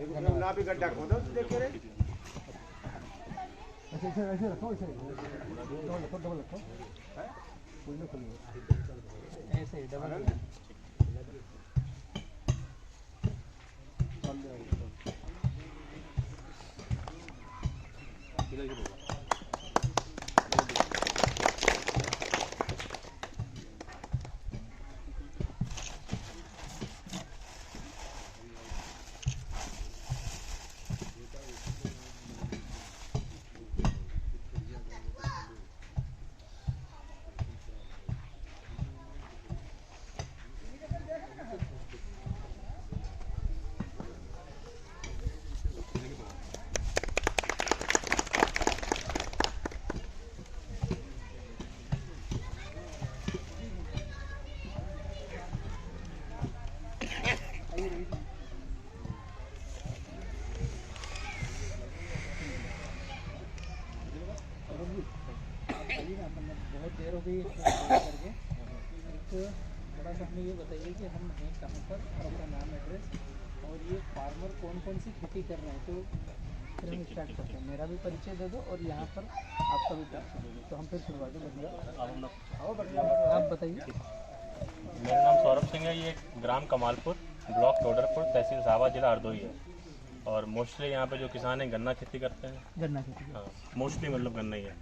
ना भी गड्ढा खोदो तो देखे रहे। ऐसे ऐसे रखो, ऐसे डबल रखो ऐसे डबल। बहुत देर हो गई करके। एक बड़ा सा हमें ये बताइए कि हम हैं कहाँ पर और अपना नाम एड्रेस और ये फार्मर कौन कौन सी खेती कर रहे हैं, तो फिर हम स्टार्ट करते हैं। मेरा भी परिचय दे दो और यहाँ पर आपका भी परिचय दे दो, तो हम फिर शुरुआत बढ़िया। आप बताइए। मेरा नाम सौरभ सिंह है। ये ग्राम कमालपुर, ब्लॉक टोडरपुर, तहसील साहबा, जिला हरदोई है। और मोस्टली यहाँ पे जो किसान हैं गन्ना खेती करते हैं। गन्ना खेती। हाँ, मोस्टली मतलब गन्ना ही है।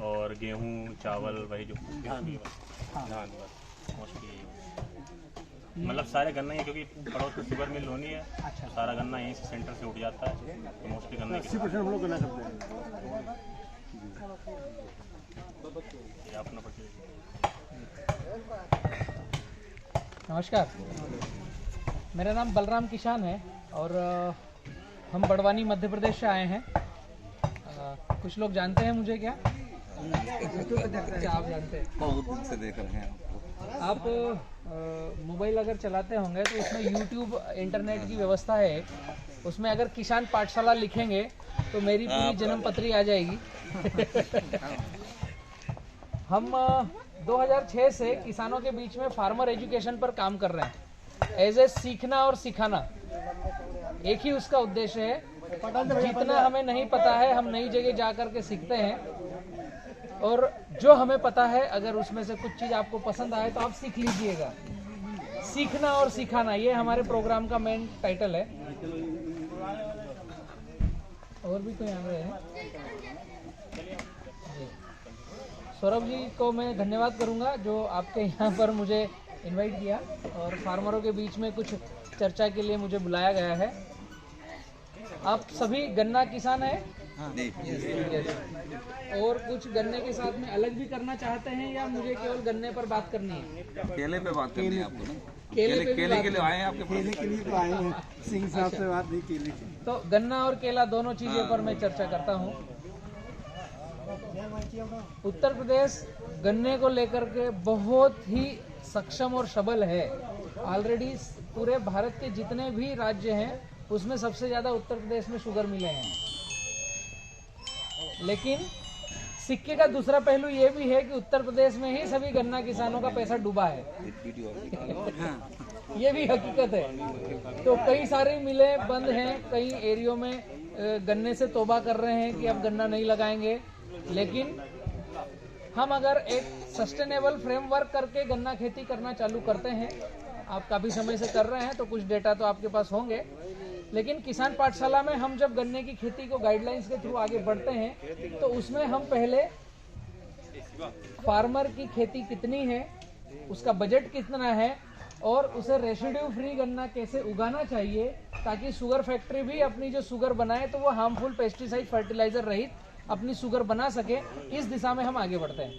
और गेहूँ, चावल, वही जो धान बस मोस्टली मतलब सारे गन्ना ही है, क्योंकि पड़ोस में शुगर मिल होनी है। अच्छा। सारा गन्ना यहीं से सेंटर से उठ जाता है, तो मोस्टली गन्ना की 80% हम लोग गन्ना करते हैं। ये अपना परिचय। नमस्कार, मेरा नाम बलराम किसान है और हम बड़वानी मध्य प्रदेश से आए हैं। कुछ लोग जानते हैं मुझे क्या? क्या आप जानते हैं? बहुत दिन से देख रहे हैं आप मोबाइल अगर चलाते होंगे तो उसमें YouTube इंटरनेट की व्यवस्था है। उसमें अगर किसान पाठशाला लिखेंगे तो मेरी पूरी जन्म पत्री आ जाएगी। हम 2006 से किसानों के बीच में फार्मर एजुकेशन पर काम कर रहे हैं। एज ए सीखना और सिखाना एक ही उसका उद्देश्य है। जितना हमें नहीं पता है हम नई जगह जा कर के सीखते हैं, और जो हमें पता है अगर उसमें से कुछ चीज़ आपको पसंद आए तो आप सीख लीजिएगा। सीखना और सिखाना ये हमारे प्रोग्राम का मेन टाइटल है। और भी कोई आ रहे हैं? सौरभ जी को मैं धन्यवाद करूंगा जो आपके यहाँ पर मुझे इनवाइट किया और फार्मरों के बीच में कुछ चर्चा के लिए मुझे बुलाया गया है। आप सभी गन्ना किसान हैं? और कुछ गन्ने के साथ में अलग भी करना चाहते हैं या मुझे केवल गन्ने पर बात करनी है? केले पे बात करनी है आपको ना? केले पे केले के लिए आए हैं आपके पास? केले के लिए तो आए हैं, सिंह साहब से बात नहीं केले की। तो गन्ना और केला दोनों चीज़ों पर मैं चर्चा करता हूँ। उत्तर प्रदेश गन्ने को लेकर के बहुत ही सक्षम और सबल है। ऑलरेडी पूरे भारत के जितने भी राज्य हैं उसमें सबसे ज़्यादा उत्तर प्रदेश में शुगर मिले हैं। लेकिन सिक्के का दूसरा पहलू ये भी है कि उत्तर प्रदेश में ही सभी गन्ना किसानों का पैसा डूबा है। ये भी हकीकत है। तो कई सारी मिलें बंद हैं, कई एरियो में गन्ने से तौबा कर रहे हैं कि अब गन्ना नहीं लगाएंगे। लेकिन हम अगर एक सस्टेनेबल फ्रेमवर्क करके गन्ना खेती करना चालू करते हैं, आप काफ़ी समय से कर रहे हैं तो कुछ डेटा तो आपके पास होंगे। लेकिन किसान पाठशाला में हम जब गन्ने की खेती को गाइडलाइंस के थ्रू आगे बढ़ते हैं तो उसमें हम पहले फार्मर की खेती कितनी है, उसका बजट कितना है और उसे रेसिड्यू फ्री गन्ना कैसे उगाना चाहिए ताकि शुगर फैक्ट्री भी अपनी जो शुगर बनाए तो वो हार्मफुल पेस्टिसाइड फर्टिलाइजर रहित अपनी शुगर बना सके, इस दिशा में हम आगे बढ़ते हैं।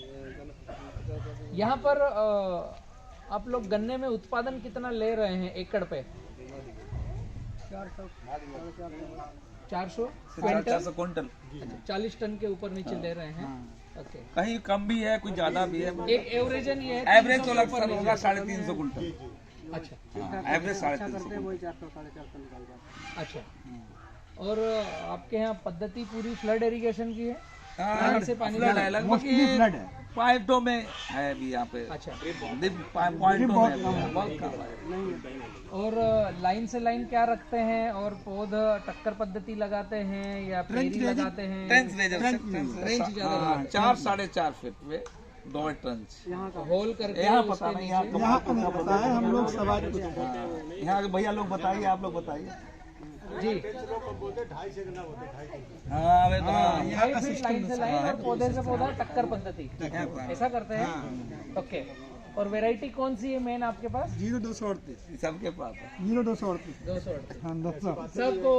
यहाँ पर आप लोग गन्ने में उत्पादन कितना ले रहे हैं एकड़ पे? 400 क्विंटल। 40 टन के ऊपर नीचे ले रहे हैं। ओके। कहीं कम भी है, कुछ ज्यादा भी है। एक एवरेजन ये है, एवरेज तो लगभग होगा 350 क्विंटल। अच्छा, एवरेज 350। अच्छा। और आपके यहाँ पद्धति पूरी फ्लड इरिगेशन की है? यहाँ से पानी फ्लड है लगभग मोस्टली ये फ्लड है। पॉइंटों में है अभी यहाँ पे। अच्छा। पॉइंटों में बहुत कम है। और लाइन से लाइन क्या रखते हैं, और पौध टक्कर पद्धति लगाते हैं या पेरी लगाते हैं? ट्रेंच रेजर ट्रेंच ज्यादा 4 4.5 फीट पे 2 ट्रेंच होल करके यहाँ उसके पता नहीं, नीचे- यहाँ का नहीं पता है, हम लोग सवारी कुछ यहाँ के भैया लोग बताइए, आप लोग बताइए। जी हाँ वे तो ढाई फीट लाइन से लाइन और पौधे से पौधा टक्कर पद्धति ऐसा करते हैं। ओके, और वैरायटी कौन सी है मेन आपके पास? 0238 सबके पास है। 0238 238। हाँ 200 सबको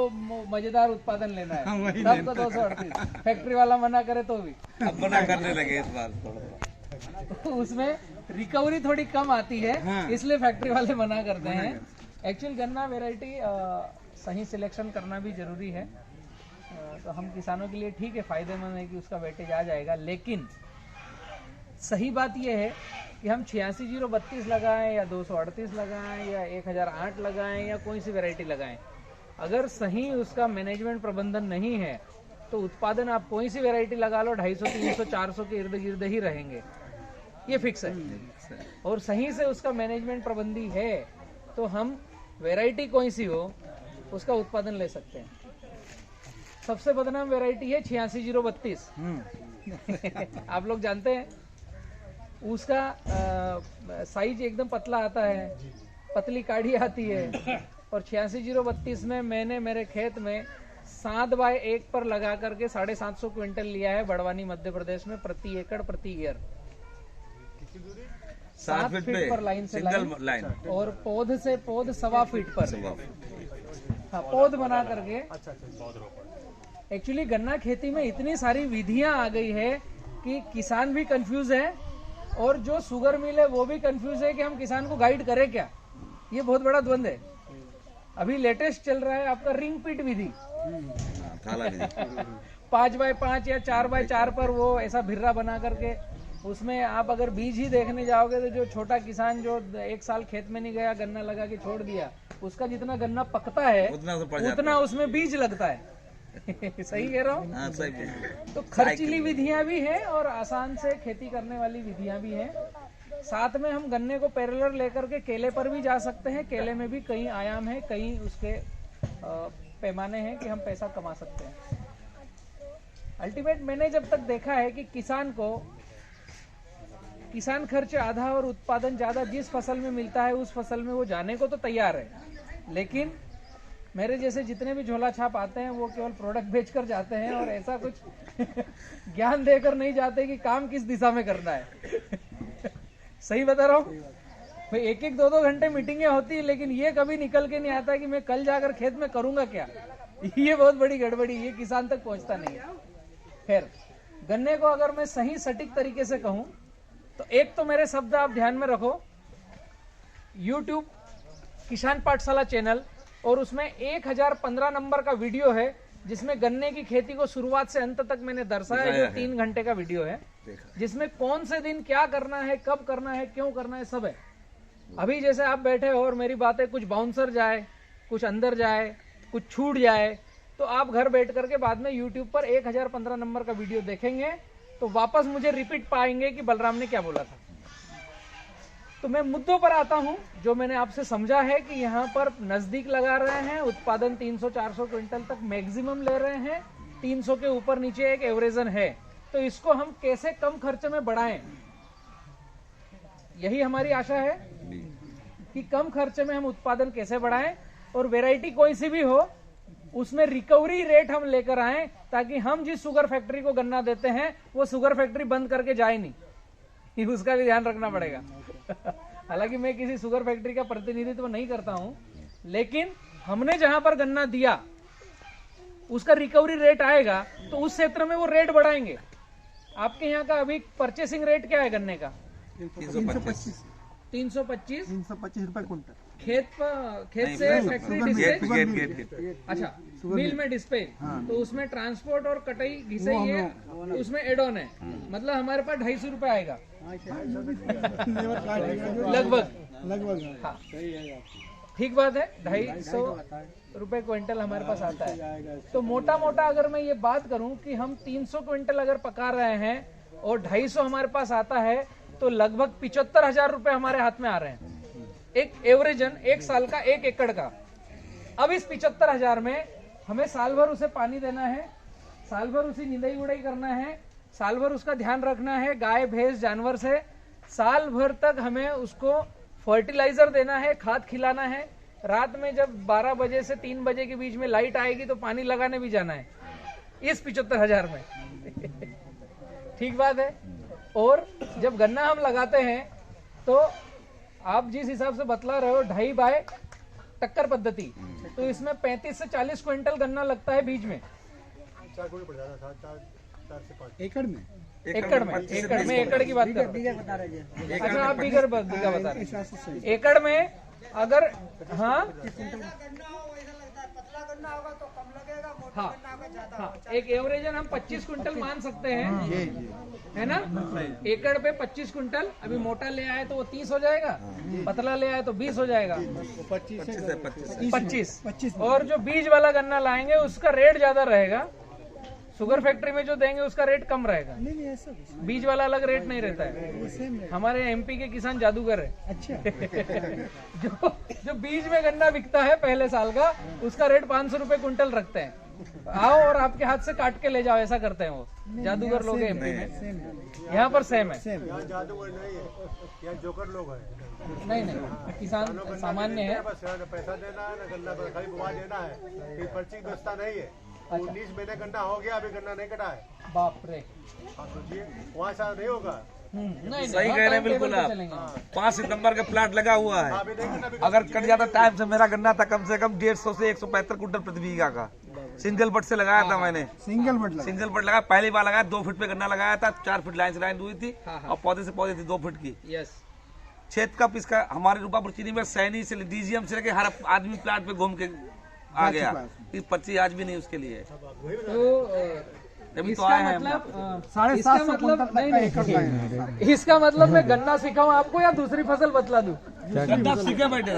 मजेदार उत्पादन लेना है, सबको 238। फैक्ट्री वाला मना करे तो भी अब बना करने लगे इस बार थोड़ा। उसमें रिकवरी थोड़ी कम आती है, इसलिए फैक्ट्री वाले मना करते हैं। एक्चुअल गन्ना वैरायटी सही सिलेक्शन करना भी जरूरी है। तो हम किसानों के लिए ठीक है, फायदेमंद है कि उसका वेटेज आ जाएगा, लेकिन सही बात यह है कि हम 86-032 लगाएं या 238 लगाएं या 1008 लगाएं या कोई सी वैरायटी लगाएं, अगर सही उसका मैनेजमेंट प्रबंधन नहीं है तो उत्पादन आप कोई सी वैरायटी लगा लो 250, 300, 400 के इर्द गिर्द ही रहेंगे, ये फिक्स है। और सही से उसका मैनेजमेंट प्रबंधी है तो हम वैरायटी कोई सी हो उसका उत्पादन ले सकते हैं। सबसे बदनाम वैरायटी है 86-032। आप लोग जानते हैं उसका साइज एकदम पतला आता है, पतली काढ़ी आती है। और 86-032 में मैंने मेरे खेत में 7x1 पर लगा करके 750 क्विंटल लिया है बड़वानी मध्य प्रदेश में, प्रति एकड़ प्रति ईयर। 7 फीट पर लाइन से लाइन और पौध से पौध 1.25 फीट पर, हाँ पौध बना करके। एक्चुअली गन्ना खेती में इतनी सारी विधियां आ गई है कि किसान भी कंफ्यूज है और जो शुगर मिल है वो भी कंफ्यूज है कि हम किसान को गाइड करें क्या। ये बहुत बड़ा द्वंद है। अभी लेटेस्ट चल रहा है आपका रिंग पिट विधि, 5x5 या 4x4 पर वो ऐसा भिर्रा बना करके, उसमें आप अगर बीज ही देखने जाओगे तो जो छोटा किसान जो 1 साल खेत में नहीं गया, गन्ना लगा के छोड़ दिया, उसका जितना गन्ना पकता है उतना उसमें बीज लगता है। सही कह रहा हूँ? तो खर्चीली विधियां भी हैं और आसान से खेती करने वाली विधियां भी हैं। साथ में हम गन्ने को पैरेलल लेकर के केले पर भी जा सकते हैं। केले में भी कई आयाम है, कई उसके पैमाने हैं कि हम पैसा कमा सकते हैं। अल्टीमेट मैंने जब तक देखा है कि किसान खर्च आधा और उत्पादन ज्यादा जिस फसल में मिलता है उस फसल में वो जाने को तो तैयार है, लेकिन मेरे जैसे जितने भी झोला छाप आते हैं वो केवल प्रोडक्ट बेचकर जाते हैं और ऐसा कुछ ज्ञान देकर नहीं जाते कि काम किस दिशा में करना है। सही बता रहा हूँ भाई, 1-2 घंटे मीटिंगें होती है, लेकिन ये कभी निकल के नहीं आता कि मैं कल जाकर खेत में करूंगा क्या। ये बहुत बड़ी गड़बड़ी, ये किसान तक पहुंचता नहीं है। खैर, गन्ने को अगर मैं सही सटीक तरीके से कहूं तो एक तो मेरे शब्द आप ध्यान में रखो, YouTube किसान पाठशाला चैनल, और उसमें 1015 नंबर का वीडियो है जिसमें गन्ने की खेती को शुरुआत से अंत तक मैंने दर्शाया, जो 3 घंटे का वीडियो है, जिसमें कौन से दिन क्या करना है, कब करना है, क्यों करना है, सब है। अभी जैसे आप बैठे हो और मेरी बातें कुछ बाउंसर जाए, कुछ अंदर जाए, कुछ छूट जाए, तो आप घर बैठ करके बाद में YouTube पर 1015 नंबर का वीडियो देखेंगे तो वापस मुझे रिपीट पाएंगे कि बलराम ने क्या बोला था। तो मैं मुद्दों पर आता हूं। जो मैंने आपसे समझा है कि यहाँ पर नजदीक लगा रहे हैं, उत्पादन 300-400 क्विंटल तक मैक्सिमम ले रहे हैं, 300 के ऊपर नीचे एक एवरेजन है, तो इसको हम कैसे कम खर्च में बढ़ाएं, यही हमारी आशा है कि कम खर्चे में हम उत्पादन कैसे बढ़ाएं और वैरायटी कोई सी भी हो उसमें रिकवरी रेट हम लेकर आए, ताकि हम जिस शुगर फैक्ट्री को गन्ना देते हैं वो शुगर फैक्ट्री बंद करके जाए नहीं, उसका भी ध्यान रखना पड़ेगा। हालांकि मैं किसी शुगर फैक्ट्री का प्रतिनिधित्व नहीं करता हूं, लेकिन हमने जहां पर गन्ना दिया उसका रिकवरी रेट आएगा तो उस क्षेत्र में वो रेट बढ़ाएंगे। आपके यहाँ का अभी परचेसिंग रेट क्या है गन्ने का? 325 रुपए कुंटल। खेत से फैक्ट्री डिस्पैच, अच्छा मिल में डिस्पैच, तो उसमें ट्रांसपोर्ट और कटाई घिसाई है, उसमें एड ऑन है, मतलब हमारे पास 250 रुपए आएगा लगभग। लगभग हाँ, ठीक बात है, 250 रुपए क्विंटल हमारे पास आता है। तो मोटा मोटा अगर मैं ये बात करूं कि हम 300 क्विंटल अगर पका रहे हैं और 250 हमारे पास आता है, तो लगभग 75,000 रुपए हमारे हाथ में आ रहे हैं, एक एवरेजन, एक साल का 1 एकड़ का। अब इस 75,000 में हमें साल भर उसे पानी देना है, साल भर उसी निदाई उड़ाई करना है, साल भर उसका ध्यान रखना है गाय भैंस जानवर से, साल भर तक हमें उसको फर्टिलाइजर देना है, खाद खिलाना है। रात में जब 12 बजे से 3 बजे के बीच में लाइट आएगी तो पानी लगाने भी जाना है इस 75,000 में। ठीक बात है। और जब गन्ना हम लगाते हैं तो आप जिस हिसाब से बतला रहे हो 2.5 बाय टक्कर पद्धति, तो इसमें 35 से 40 क्विंटल गन्ना लगता है बीज में, एकड़ में। एकड़ में एकड़ की बात कर रहे हैं। अच्छा, आप बीघा बता रहे हैं। एकड़ में अगर हाँ एक एवरेजन हम 25 क्विंटल मान सकते हैं, है ना। एकड़ पे 25 क्विंटल, अभी मोटा ले आए तो वो 30 हो जाएगा, पतला ले आए तो 20 हो जाएगा, 25। और जो बीज वाला गन्ना लाएंगे उसका रेट ज्यादा रहेगा, शुगर फैक्ट्री में जो देंगे उसका रेट कम रहेगा। बीज वाला अलग रेट नहीं रहता है। हमारे एमपी के किसान जादूगर है। अच्छा। जो बीज में गन्ना बिकता है पहले साल का, उसका रेट 500 रुपए क्विंटल रखते हैं। आओ और आपके हाथ से काट के ले जाओ, ऐसा करते हैं वो जादूगर लोग हैं एमपी में। यहाँ पर सेम है। जादूगर नहीं है, यहाँ जोकर लोग हैं। नहीं, किसान सामान्य है। पैसा देना है ना, गन्ना खाली बुआ देना है, कोई पर्ची व्यवस्था नहीं है। 19 महीने गन्ना हो गया, अभी गन्ना नहीं कटा है। बाप रे। सोचिए वहाँ ऐसा नहीं होगा। नहीं, सही कह रहे हैं बिल्कुल आप। 5 सितंबर का प्लाट लगा हुआ है, अगर कट जाता टाइम से मेरा गन्ना था कम से कम 150 से 175 कुंटल प्रति बीघा का। सिंगल बट से लगाया था मैंने, सिंगल बट लगाया, पहली बार लगाया। 2 फीट पे गन्ना लगाया था, 4 फीट लाइन से लाइन हुई थी, और पौधे से पौधे थी 2 फीट की। छेद का पिसका हमारे रूपापुर चीनी में सैनी से डीजीएम से लेके हर आदमी प्लाट पे घूम के आ गया। पर्ची आज भी नहीं उसके लिए। तो इसका मतलब 750 मतलब इसका मतलब मैं गन्ना सिखाऊं आपको या दूसरी फसल बतला दूं? गन्ना सीखे बैठे,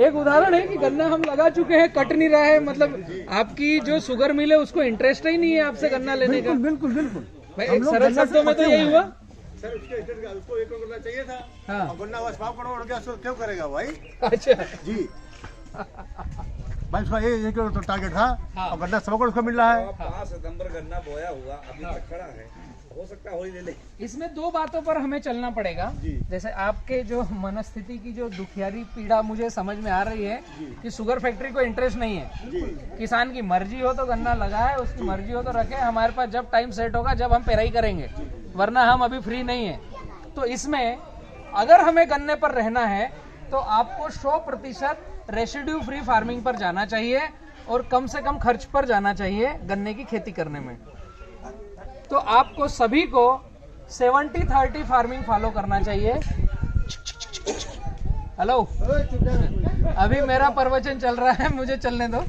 एक उदाहरण है कि गन्ना हम लगा चुके हैं, कट नहीं रहा है, मतलब आपकी जो शुगर मिल है उसको इंटरेस्ट ही नहीं है आपसे गन्ना लेने का। बिल्कुल भाई एक सरल शब्दों में तो यही हुआ। सर उसको 1 करोड़ करना चाहिए था। हाँ। गन्ना बस 5 करोड़ हो गया, उसको क्यों करेगा भाई? अच्छा जी भाई, उसका 1 करोड़ तो टारगेट था। हाँ। और गन्ना 100 करोड़ उसको मिल रहा है। 5 सितंबर गन्ना बोया हुआ अभी तक खड़ा है, हो सकता है होली ले ले। इसमें 2 बातों पर हमें चलना पड़ेगा। जैसे आपके जो मनस्थिति की जो दुखियारी पीड़ा मुझे समझ में आ रही है कि शुगर फैक्ट्री को इंटरेस्ट नहीं है, किसान की मर्जी हो तो गन्ना लगाए, उसकी मर्जी हो तो रखे, हमारे पास जब टाइम सेट होगा जब हम पेराई करेंगे, वरना हम अभी फ्री नहीं है। तो इसमें अगर हमें गन्ने पर रहना है तो आपको 100% रेसिड्यू फ्री फार्मिंग पर जाना चाहिए और कम से कम खर्च पर जाना चाहिए गन्ने की खेती करने में। तो आपको सभी को 70-30 फार्मिंग फॉलो करना चाहिए। हेलो, अभी मेरा प्रवचन चल रहा है, मुझे चलने दो।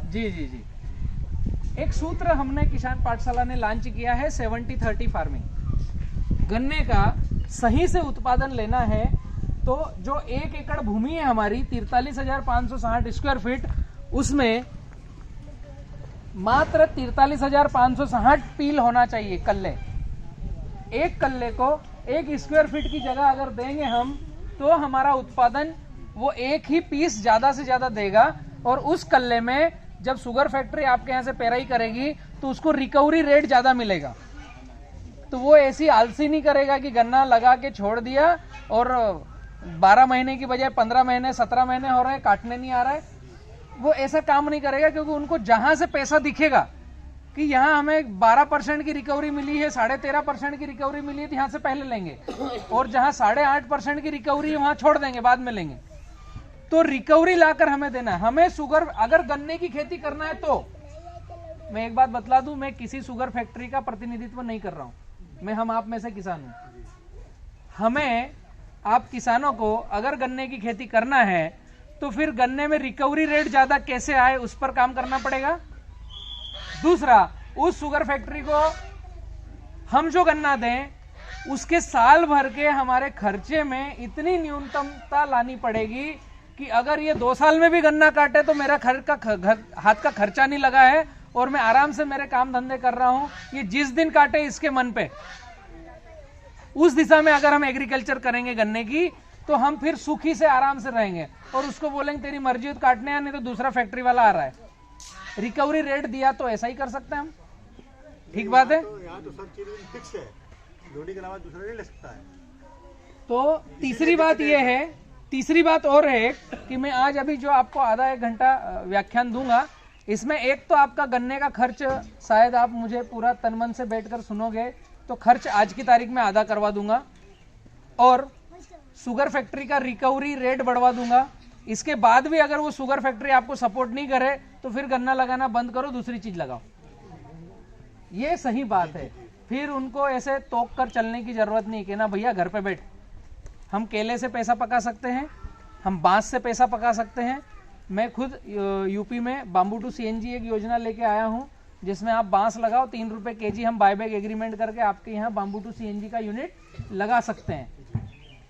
जी जी जी, एक सूत्र हमने किसान पाठशाला ने लॉन्च किया है, 70-30 फार्मिंग। गन्ने का सही से उत्पादन लेना है तो जो 1 एकड़ भूमि है हमारी 43,560 स्क्वायर फीट, उसमें मात्र 43,560 पील होना चाहिए कल्ले। एक कल्ले को 1 स्क्वायर फीट की जगह अगर देंगे हम तो हमारा उत्पादन वो 1 ही पीस ज्यादा से ज्यादा देगा। और उस कल्ले में जब शुगर फैक्ट्री आपके यहाँ से पेराई करेगी तो उसको रिकवरी रेट ज्यादा मिलेगा। तो वो ऐसी आलसी नहीं करेगा कि गन्ना लगा के छोड़ दिया और 12 महीने की बजाय 15 महीने 17 महीने हो रहे हैं, काटने नहीं आ रहा है। वो ऐसा काम नहीं करेगा, क्योंकि उनको जहां से पैसा दिखेगा कि यहाँ हमें 12% की रिकवरी मिली है, 13.5% की रिकवरी मिली है, तो यहाँ से पहले लेंगे, और जहां 8.5% की रिकवरी है वहां छोड़ देंगे, बाद में लेंगे। तो रिकवरी लाकर हमें देना है। हमें शुगर अगर गन्ने की खेती करना है तो मैं एक बात बतला दूं, मैं किसी शुगर फैक्ट्री का प्रतिनिधित्व नहीं कर रहा हूं, मैं हम आप में से किसान हूं। हमें आप किसानों को अगर गन्ने की खेती करना है तो फिर गन्ने में रिकवरी रेट ज्यादा कैसे आए उस पर काम करना पड़ेगा। दूसरा, उस शुगर फैक्ट्री को हम जो गन्ना दें उसके साल भर के हमारे खर्चे में इतनी न्यूनतमता लानी पड़ेगी कि अगर ये 2 साल में भी गन्ना काटे तो मेरा हाथ का खर्चा नहीं लगा है और मैं आराम से मेरे काम धंधे कर रहा हूं। ये जिस दिन काटे इसके मन पे, उस दिशा में अगर हम एग्रीकल्चर करेंगे गन्ने की तो हम फिर सुखी से आराम से रहेंगे और उसको बोलेंगे तेरी मर्जी है तो काटने या नहीं तो दूसरा फैक्ट्री वाला आ रहा है। रिकवरी रेट दिया तो ऐसा ही कर सकते हैं हम। ठीक बात है। तो यहाँ तो सब चीज फिक्स है, लोडी के अलावा दूसरा नहीं ले सकता है। तो तीसरी बात यह है, तीसरी बात और है कि मैं आज अभी जो आपको आधा 1 घंटा व्याख्यान दूंगा, इसमें एक तो आपका गन्ने का खर्च शायद आप मुझे पूरा तन मन से बैठकर सुनोगे तो खर्च आज की तारीख में आधा करवा दूंगा और शुगर फैक्ट्री का रिकवरी रेट बढ़वा दूंगा। इसके बाद भी अगर वो शुगर फैक्ट्री आपको सपोर्ट नहीं करे तो फिर गन्ना लगाना बंद करो, दूसरी चीज लगाओ। ये सही बात है। फिर उनको ऐसे तोक कर चलने की जरूरत नहीं कि ना भैया घर पे बैठ, हम केले से पैसा पका सकते हैं, हम बांस से पैसा पका सकते हैं। मैं खुद यूपी में बाम्बू टू सीएनजी एक योजना लेके आया हूं जिसमें आप बांस लगाओ, 3 रुपए केजी हम बायबैक एग्रीमेंट करके आपके यहाँ बाम्बू टू सीएनजी का यूनिट लगा सकते हैं।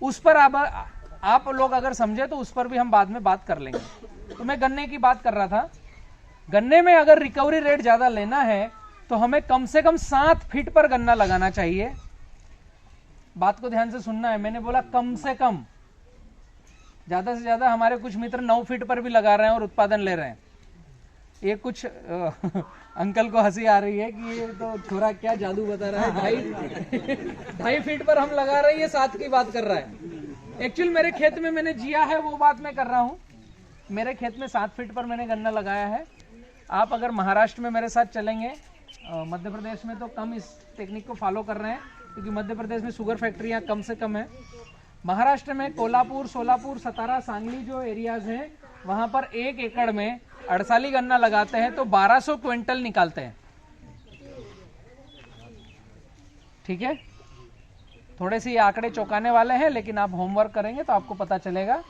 उस पर आप लोग अगर समझे तो उस पर भी हम बाद में बात कर लेंगे। तो मैं गन्ने की बात कर रहा था। गन्ने में अगर रिकवरी रेट ज्यादा लेना है तो हमें कम से कम 7 फीट पर गन्ना लगाना चाहिए। बात को ध्यान से सुनना है, मैंने बोला कम से कम। ज्यादा से ज्यादा हमारे कुछ मित्र 9 फीट पर भी लगा रहे हैं और उत्पादन ले रहे हैं। ये कुछ अंकल को हंसी आ रही है कि ये तो छोरा क्या जादू बता रहा है। 2.5 फीट पर हम लगा रहे हैं, ये 7 की बात कर रहा है। एक्चुअल मेरे खेत में मैंने जिया है वो बात मैं कर रहा हूँ। मेरे खेत में 7 फीट पर मैंने गन्ना लगाया है। आप अगर महाराष्ट्र में मेरे साथ चलेंगे, मध्य प्रदेश में तो कम इस टेक्निक को फॉलो कर रहे हैं क्योंकि मध्य प्रदेश में शुगर फैक्ट्रियाँ कम से कम है। महाराष्ट्र में कोल्हापुर, सोलापुर, सतारा, सांगली जो एरियाज हैं वहां पर 1 एकड़ में 48 गन्ना लगाते हैं तो 1200 क्विंटल निकालते हैं। ठीक है, थोड़े से ये आंकड़े चौंकाने वाले हैं लेकिन आप होमवर्क करेंगे तो आपको पता चलेगा।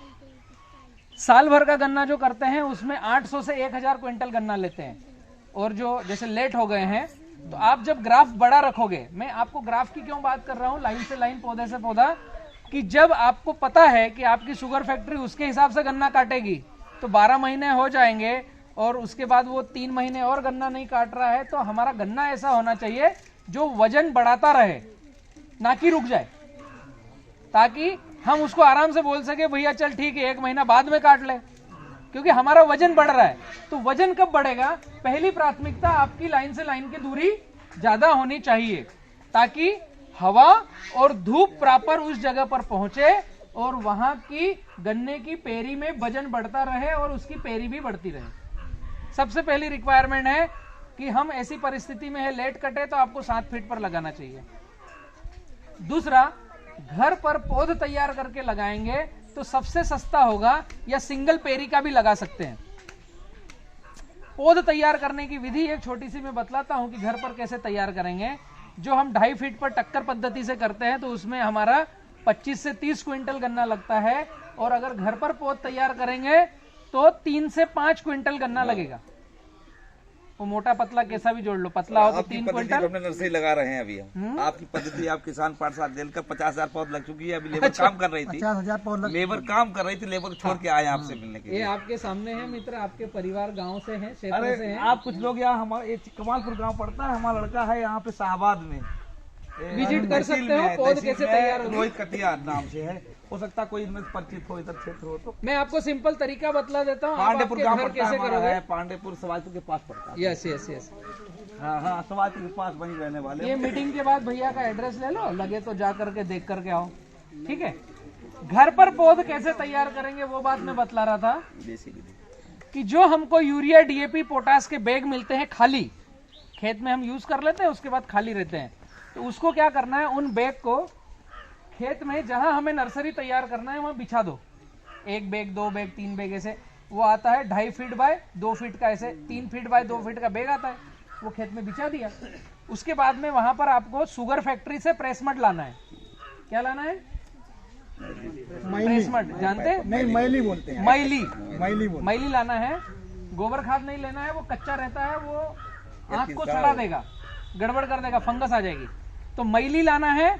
साल भर का गन्ना जो करते हैं उसमें 800 से 1000 क्विंटल गन्ना लेते हैं। और जो जैसे लेट हो गए हैं तो आप जब ग्राफ बड़ा रखोगे, मैं आपको ग्राफ की क्यों बात कर रहा हूं, लाइन से लाइन पौधे से पौधा, कि जब आपको पता है कि आपकी शुगर फैक्ट्री उसके हिसाब से गन्ना काटेगी तो 12 महीने हो जाएंगे और उसके बाद वो 3 महीने और गन्ना नहीं काट रहा है तो हमारा गन्ना ऐसा होना चाहिए जो वजन बढ़ाता रहे, ना कि रुक जाए, ताकि हम उसको आराम से बोल सके भैया चल ठीक है 1 महीना बाद में काट ले, क्योंकि हमारा वजन बढ़ रहा है। तो वजन कब बढ़ेगा? पहली प्राथमिकता आपकी लाइन से लाइन की दूरी ज्यादा होनी चाहिए ताकि हवा और धूप प्रॉपर उस जगह पर पहुंचे और वहां की गन्ने की पेरी में वजन बढ़ता रहे और उसकी पेरी भी बढ़ती रहे। सबसे पहली रिक्वायरमेंट है कि हम ऐसी परिस्थिति में है लेट कटे तो आपको 7 फीट पर लगाना चाहिए। दूसरा, घर पर पौध तैयार करके लगाएंगे तो सबसे सस्ता होगा, या सिंगल पेरी का भी लगा सकते हैं। पौध तैयार करने की विधि एक छोटी सी मैं बतलाता हूं कि घर पर कैसे तैयार करेंगे। जो हम 2.5 फीट पर टक्कर पद्धति से करते हैं तो उसमें हमारा 25 से 30 क्विंटल गन्ना लगता है और अगर घर पर पौध तैयार करेंगे तो 3 से 5 क्विंटल गन्ना लगेगा। वो मोटा पतला कैसा भी जोड़ लो, पतला हो तो 3 क्विंटल। अपने नर्सरी लगा रहे हैं अभी हम। आपकी पद्धति, आप किसान पाठशाला देकर 50,000 पौध लग चुकी है। अभी लेबर काम कर रही थी, 50,000 पौध लेबर काम कर रही थी, लेबर छोड़ के आए आपसे मिलने के लिए। ये आपके सामने है मित्र, आपके परिवार गांव से हैं, क्षेत्र अरे से हैं। आप कुछ लोग यहाँ, हमारे कमालपुर गांव पड़ता है, हमारा लड़का है यहाँ पे शाहबाद में, विजिट कर तहसील सकते हो, में, पौध तहसील कैसे में तैयार होगी। रोहित कटिया नाम से है, हो सकता कोई इनमें परिचित हो, इधर क्षेत्र हो तो। मैं आपको सिंपल तरीका बतला देता हूँ, आप पांडेपुर आपके गांव घर पड़ता है, कैसे हमारा करोगे। है पांडेपुर, सवाजपुर के पास पड़ता है। Yes yes yes. हाँ हाँ, सवाजपुर के पास वहीं रहने वाले। ये मीटिंग के बाद भैया का एड्रेस ले लो, लगे तो जा करके देख करके आओ। ठीक है, घर पर पौध कैसे तैयार करेंगे वो बात मैं बतला रहा था कि जो हमको यूरिया, डीएपी, पोटास के बैग मिलते हैं खाली, खेत में हम यूज कर लेते हैं, उसके बाद खाली रहते हैं, तो उसको क्या करना है, उन बैग को खेत में जहां हमें नर्सरी तैयार करना है वहां बिछा दो। 1 बैग, 2 बैग, 3 बैग, ऐसे वो आता है 2.5 फीट बाय 2 फीट का, ऐसे 3 फीट बाय 2 फीट का बैग आता है, वो खेत में बिछा दिया। उसके बाद में वहां पर आपको शुगर फैक्ट्री से प्रेसमड लाना है। क्या लाना है? प्रेसमड, जानते हैं? नहीं, मैली बोलते हैं। मैली, मैली बोलते मैली लाना है। गोबर खाद नहीं लेना है, वो कच्चा रहता है, वो आंख को सड़ा देगा, गड़बड़ कर देगा, फंगस आ जाएगी। तो मैली लाना है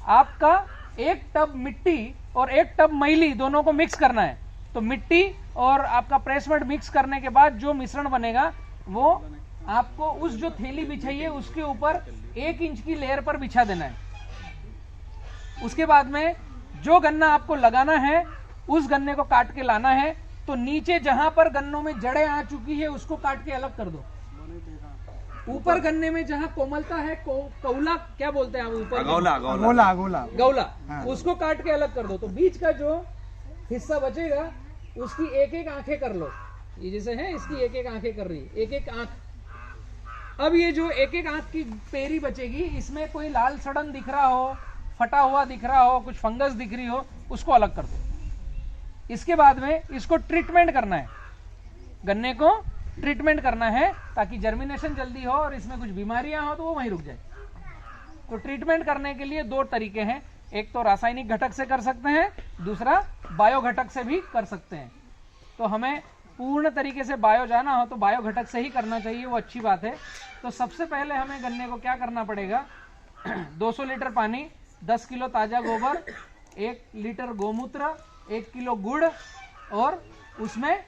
आपका, 1 टब मिट्टी और 1 टब मैली दोनों को मिक्स करना है। तो मिट्टी और आपका प्रेस मड मिक्स करने के बाद जो मिश्रण बनेगा वो आपको उस जो थैली बिछाई है उसके ऊपर 1 इंच की लेयर पर बिछा देना है। उसके बाद में जो गन्ना आपको लगाना है उस गन्ने को काट के लाना है। तो नीचे जहां पर गन्नों में जड़ें आ चुकी है उसको काट के अलग कर दो। ऊपर गन्ने में जहां कोमलता है, कौला क्या बोलते हैं आप, ऊपर गौला गौला, उसको काट के अलग कर दो। तो बीच का जो हिस्सा बचेगा उसकी 1-1 आंखें कर लो। ये जैसे है इसकी 1-1 आंखें कर रही है, 1-1 आंख। अब ये जो 1-1 आंख की पेरी बचेगी, इसमें कोई लाल सड़न दिख रहा हो, फटा हुआ दिख रहा हो, कुछ फंगस दिख रही हो, उसको अलग कर दो। इसके बाद में इसको ट्रीटमेंट करना है, गन्ने को ट्रीटमेंट करना है ताकि जर्मिनेशन जल्दी हो और इसमें कुछ बीमारियां हो तो वो वहीं रुक जाए। तो ट्रीटमेंट करने के लिए 2 तरीके हैं, एक तो रासायनिक घटक से कर सकते हैं, दूसरा बायो घटक से भी कर सकते हैं। तो हमें पूर्ण तरीके से बायो जाना हो तो बायो घटक से ही करना चाहिए, वो अच्छी बात है। तो सबसे पहले हमें गन्ने को क्या करना पड़ेगा, 200 लीटर पानी, 10 किलो ताजा गोबर, 1 लीटर गोमूत्र, 1 किलो गुड़ और उसमें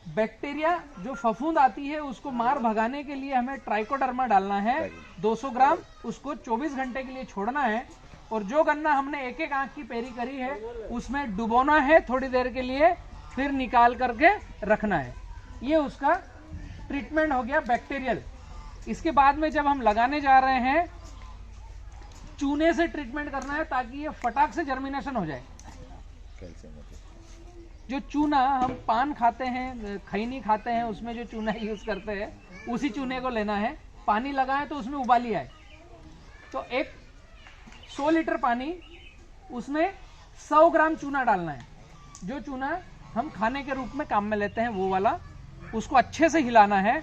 बैक्टीरिया जो फफूंद आती है उसको मार भगाने के लिए हमें ट्राइकोडर्मा डालना है 200 ग्राम। उसको 24 घंटे के लिए छोड़ना है और जो गन्ना हमने 1-1 आंख की पेरी करी है उसमें डुबोना है थोड़ी देर के लिए, फिर निकाल करके रखना है। ये उसका ट्रीटमेंट हो गया बैक्टीरियल। इसके बाद में जब हम लगाने जा रहे हैं चूने से ट्रीटमेंट करना है ताकि ये फटाक से जर्मिनेशन हो जाए। जो चूना हम पान खाते हैं, खैनी खाते हैं, उसमें जो चूना यूज करते हैं उसी चूने को लेना है। पानी लगाएं तो उसमें उबाली आए। तो 100 लीटर पानी, उसमें 100 ग्राम चूना डालना है। जो चूना हम खाने के रूप में काम में लेते हैं वो वाला, उसको अच्छे से हिलाना है।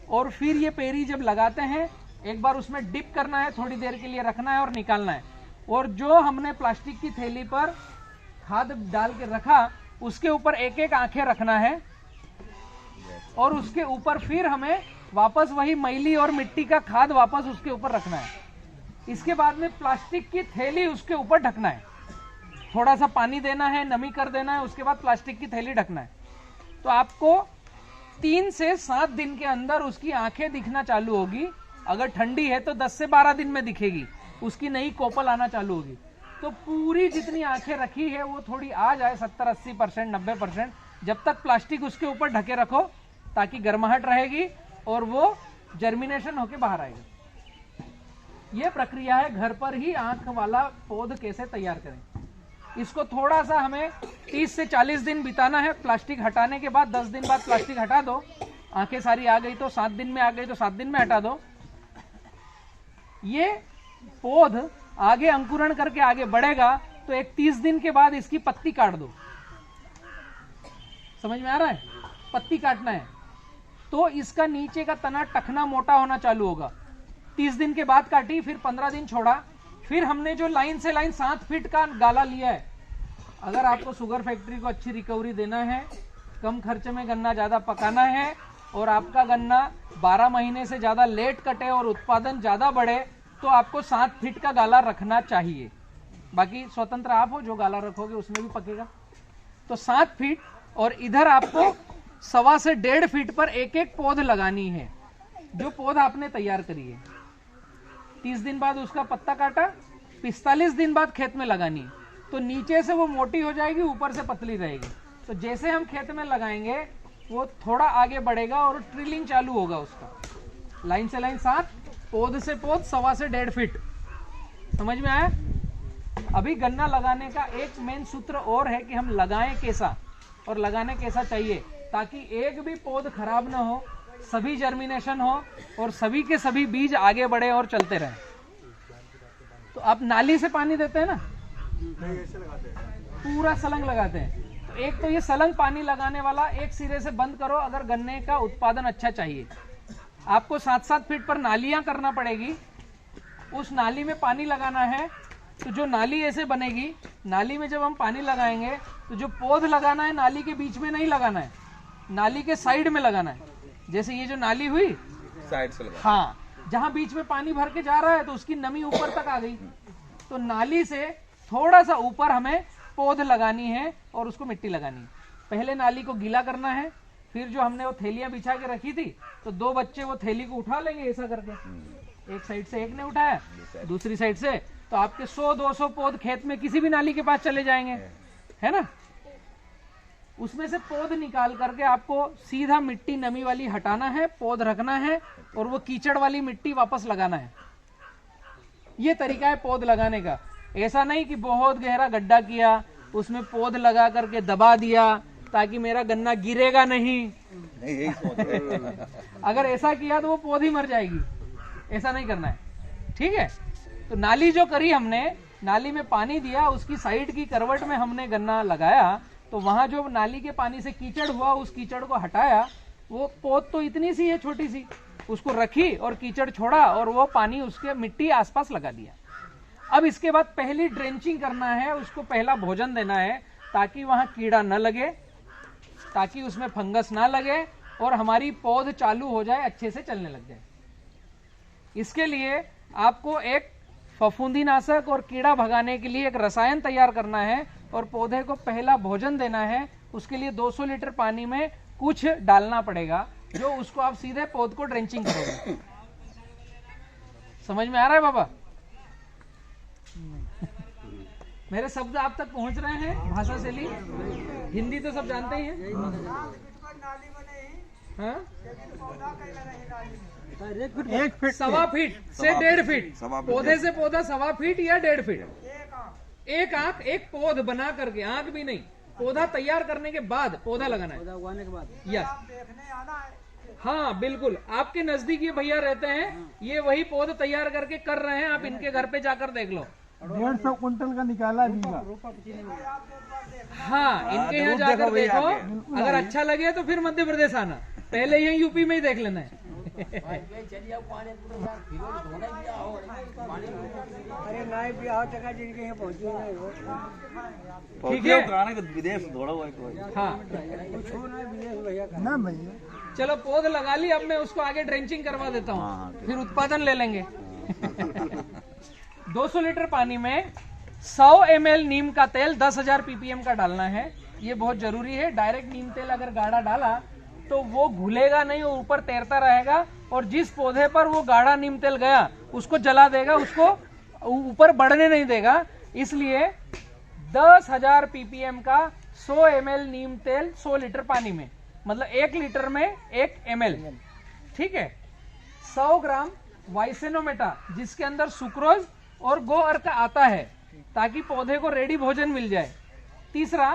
और फिर ये पेरी जब लगाते हैं एक बार उसमें डिप करना है, थोड़ी देर के लिए रखना है और निकालना है। और जो हमने प्लास्टिक की थैली पर खाद डाल के रखा उसके ऊपर 1-1 आंखें रखना है और उसके ऊपर फिर हमें वापस वही मैली और मिट्टी का खाद वापस उसके ऊपर रखना है। इसके बाद में प्लास्टिक की थैली उसके ऊपर ढकना है, थोड़ा सा पानी देना है, नमी कर देना है, उसके बाद प्लास्टिक की थैली ढकना है। तो आपको 3 से 7 दिन के अंदर उसकी आंखें दिखना चालू होगी। अगर ठंडी है तो 10 से 12 दिन में दिखेगी, उसकी नई कोपल आना चालू होगी। तो पूरी जितनी आंखें रखी है वो थोड़ी आ जाए 70-80%, 90%, जब तक प्लास्टिक उसके ऊपर ढके रखो ताकि गर्माहट रहेगी और वो जर्मिनेशन होके बाहर आएगा। ये प्रक्रिया है, घर पर ही आंख वाला पौध कैसे तैयार करें। इसको थोड़ा सा हमें 30 से 40 दिन बिताना है। प्लास्टिक हटाने के बाद 10 दिन बाद प्लास्टिक हटा दो। आंखें सारी आ गई तो 7 दिन में आ गई तो 7 दिन में हटा दो। ये पौध आगे अंकुरण करके आगे बढ़ेगा तो एक 30 दिन के बाद इसकी पत्ती काट दो। समझ में आ रहा है? पत्ती काटना है तो इसका नीचे का तना टखना मोटा होना चालू होगा। 30 दिन के बाद काटी, फिर 15 दिन छोड़ा, फिर हमने जो लाइन से लाइन 7 फीट का गाला लिया है। अगर आपको शुगर फैक्ट्री को अच्छी रिकवरी देना है, कम खर्चे में गन्ना ज्यादा पकाना है और आपका गन्ना 12 महीने से ज्यादा लेट कटे और उत्पादन ज्यादा बढ़े तो आपको 7 फीट का गाला रखना चाहिए। बाकी स्वतंत्र आप हो, जो गाला रखोगे उसमें भी पकेगा। तो 7 फीट और इधर आपको 1.25 से 1.5 फीट पर 1-1 पौध लगानी है जो पौध आपने तैयार करी है। 30 दिन बाद उसका पत्ता काटा, 45 दिन बाद खेत में लगानी है। तो नीचे से वो मोटी हो जाएगी, ऊपर से पतली रहेगी। तो जैसे हम खेत में लगाएंगे वो थोड़ा आगे बढ़ेगा और ट्रिलिंग चालू होगा उसका। लाइन से लाइन 7, पौध से पौध 1.25 से 1.5 फीट। समझ में आया? अभी गन्ना लगाने का एक मेन सूत्र और है कि हम लगाएं कैसा और लगाने कैसा चाहिए ताकि एक भी पौध खराब ना हो, सभी जर्मिनेशन हो और सभी के सभी बीज आगे बढ़े और चलते रहे। तो आप नाली से पानी देते हैं ना, पूरा सलंग लगाते हैं। तो एक तो ये सलंग पानी लगाने वाला एक सिरे से बंद करो अगर गन्ने का उत्पादन अच्छा चाहिए। आपको 7-7 फीट पर नालियां करना पड़ेगी। उस नाली में पानी लगाना है तो जो नाली ऐसे बनेगी, नाली में जब हम पानी लगाएंगे तो जो पौध लगाना है नाली के बीच में नहीं लगाना है, नाली के साइड में लगाना है। जैसे ये जो नाली हुई साइड से लगा। हाँ, जहां बीच में पानी भर के जा रहा है तो उसकी नमी ऊपर तक आ गई, तो नाली से थोड़ा सा ऊपर हमें पौध लगानी है और उसको मिट्टी लगानी है। पहले नाली को गीला करना है, फिर जो हमने वो थैलियां बिछा के रखी थी तो 2 बच्चे वो थैली को उठा लेंगे ऐसा करके, एक साइड से एक ने उठाया, दूसरी साइड से, तो आपके 100-200 पौध खेत में किसी भी नाली के पास चले जाएंगे, है ना। उसमें से पौध निकाल करके आपको सीधा मिट्टी नमी वाली हटाना है, पौध रखना है और वो कीचड़ वाली मिट्टी वापस लगाना है। ये तरीका है पौध लगाने का। ऐसा नहीं कि बहुत गहरा गड्ढा किया, उसमें पौध लगा करके दबा दिया ताकि मेरा गन्ना गिरेगा नहीं। अगर ऐसा किया तो वो पौध ही मर जाएगी, ऐसा नहीं करना है, ठीक है। तो नाली जो करी हमने, नाली में पानी दिया, उसकी साइड की करवट में हमने गन्ना लगाया, तो वहां जो नाली के पानी से कीचड़ हुआ उस कीचड़ को हटाया। वो पौध तो इतनी सी है, छोटी सी, उसको रखी और कीचड़ छोड़ा और वो पानी उसके मिट्टी आसपास लगा दिया। अब इसके बाद पहली ड्रेंचिंग करना है, उसको पहला भोजन देना है ताकि वहां कीड़ा न लगे, ताकि उसमें फंगस ना लगे और हमारी पौध चालू हो जाए, अच्छे से चलने लग जाए। इसके लिए आपको एक फफूंदीनाशक और कीड़ा भगाने के लिए एक रसायन तैयार करना है और पौधे को पहला भोजन देना है। उसके लिए 200 लीटर पानी में कुछ डालना पड़ेगा, जो उसको आप सीधे पौध को ड्रेंचिंग करोगे। समझ में आ रहा है बाबा? मेरे शब्द आप तक पहुंच रहे हैं? भाषा शैली हिंदी तो सब जानते ही हैं। हाँ? 1 फीट 1.25 फीट से 1.5 फीट, पौधे से पौधा 1.25 फीट या 1.5 फीट। एक आंख, एक पौध बना करके, आंख भी नहीं, पौधा तैयार करने के बाद पौधा लगाना है, उगाने के बाद। यस, हाँ बिल्कुल, आपके नजदीक ये भैया रहते हैं, ये वही पौध तैयार करके कर रहे हैं, आप इनके घर पे जाकर देख लो। 150 कुंटल का निकाला बीघा। हाँ, इनके यहाँ जाकर देखो, अगर अच्छा लगे तो फिर मध्य प्रदेश आना, पहले यही यूपी में ही देख लेना है। ठीक है, विदेश दौड़ा हुआ है। हाँ ना भैया, चलो पौध लगा ली, अब मैं उसको आगे ड्रेंचिंग करवा देता हूँ, फिर उत्पादन ले लेंगे। 200 लीटर पानी में 100 ml नीम का तेल 10,000 ppm का डालना है, ये बहुत जरूरी है। डायरेक्ट नीम तेल अगर गाढ़ा डाला तो वो घुलेगा नहीं, वो ऊपर तैरता रहेगा और जिस पौधे पर वो गाढ़ा नीम तेल गया उसको जला देगा, उसको ऊपर बढ़ने नहीं देगा। इसलिए 10,000 ppm का 100 ml नीम तेल 100 लीटर पानी में, मतलब 1 लीटर में 1 ml, ठीक है। 100 ग्राम वाइसेनोमेटा, जिसके अंदर सुक्रोज और गो अर्क आता है, ताकि पौधे को रेडी भोजन मिल जाए। तीसरा,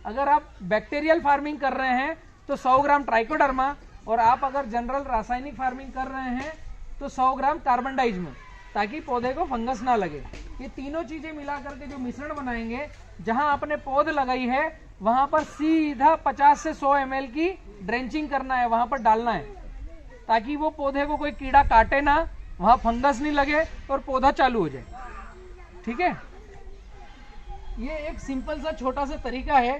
अगर आप बैक्टीरियल फार्मिंग कर रहे हैं तो 100 ग्राम ट्राइकोडर्मा, और आप अगर जनरल रासायनिक फार्मिंग कर रहे हैं तो 100 ग्राम कार्बन डाइज़म, ताकि पौधे को फंगस ना लगे। ये तीनों चीजें मिला करके जो मिश्रण बनाएंगे, जहां आपने पौध लगाई है वहां पर सीधा 50 से 100 ml की ड्रेंचिंग करना है, वहां पर डालना है, ताकि वो पौधे को कोई कीड़ा काटे ना, वहां फंगस नहीं लगे और पौधा चालू हो जाए। ठीक है, ये एक सिंपल सा छोटा सा तरीका है।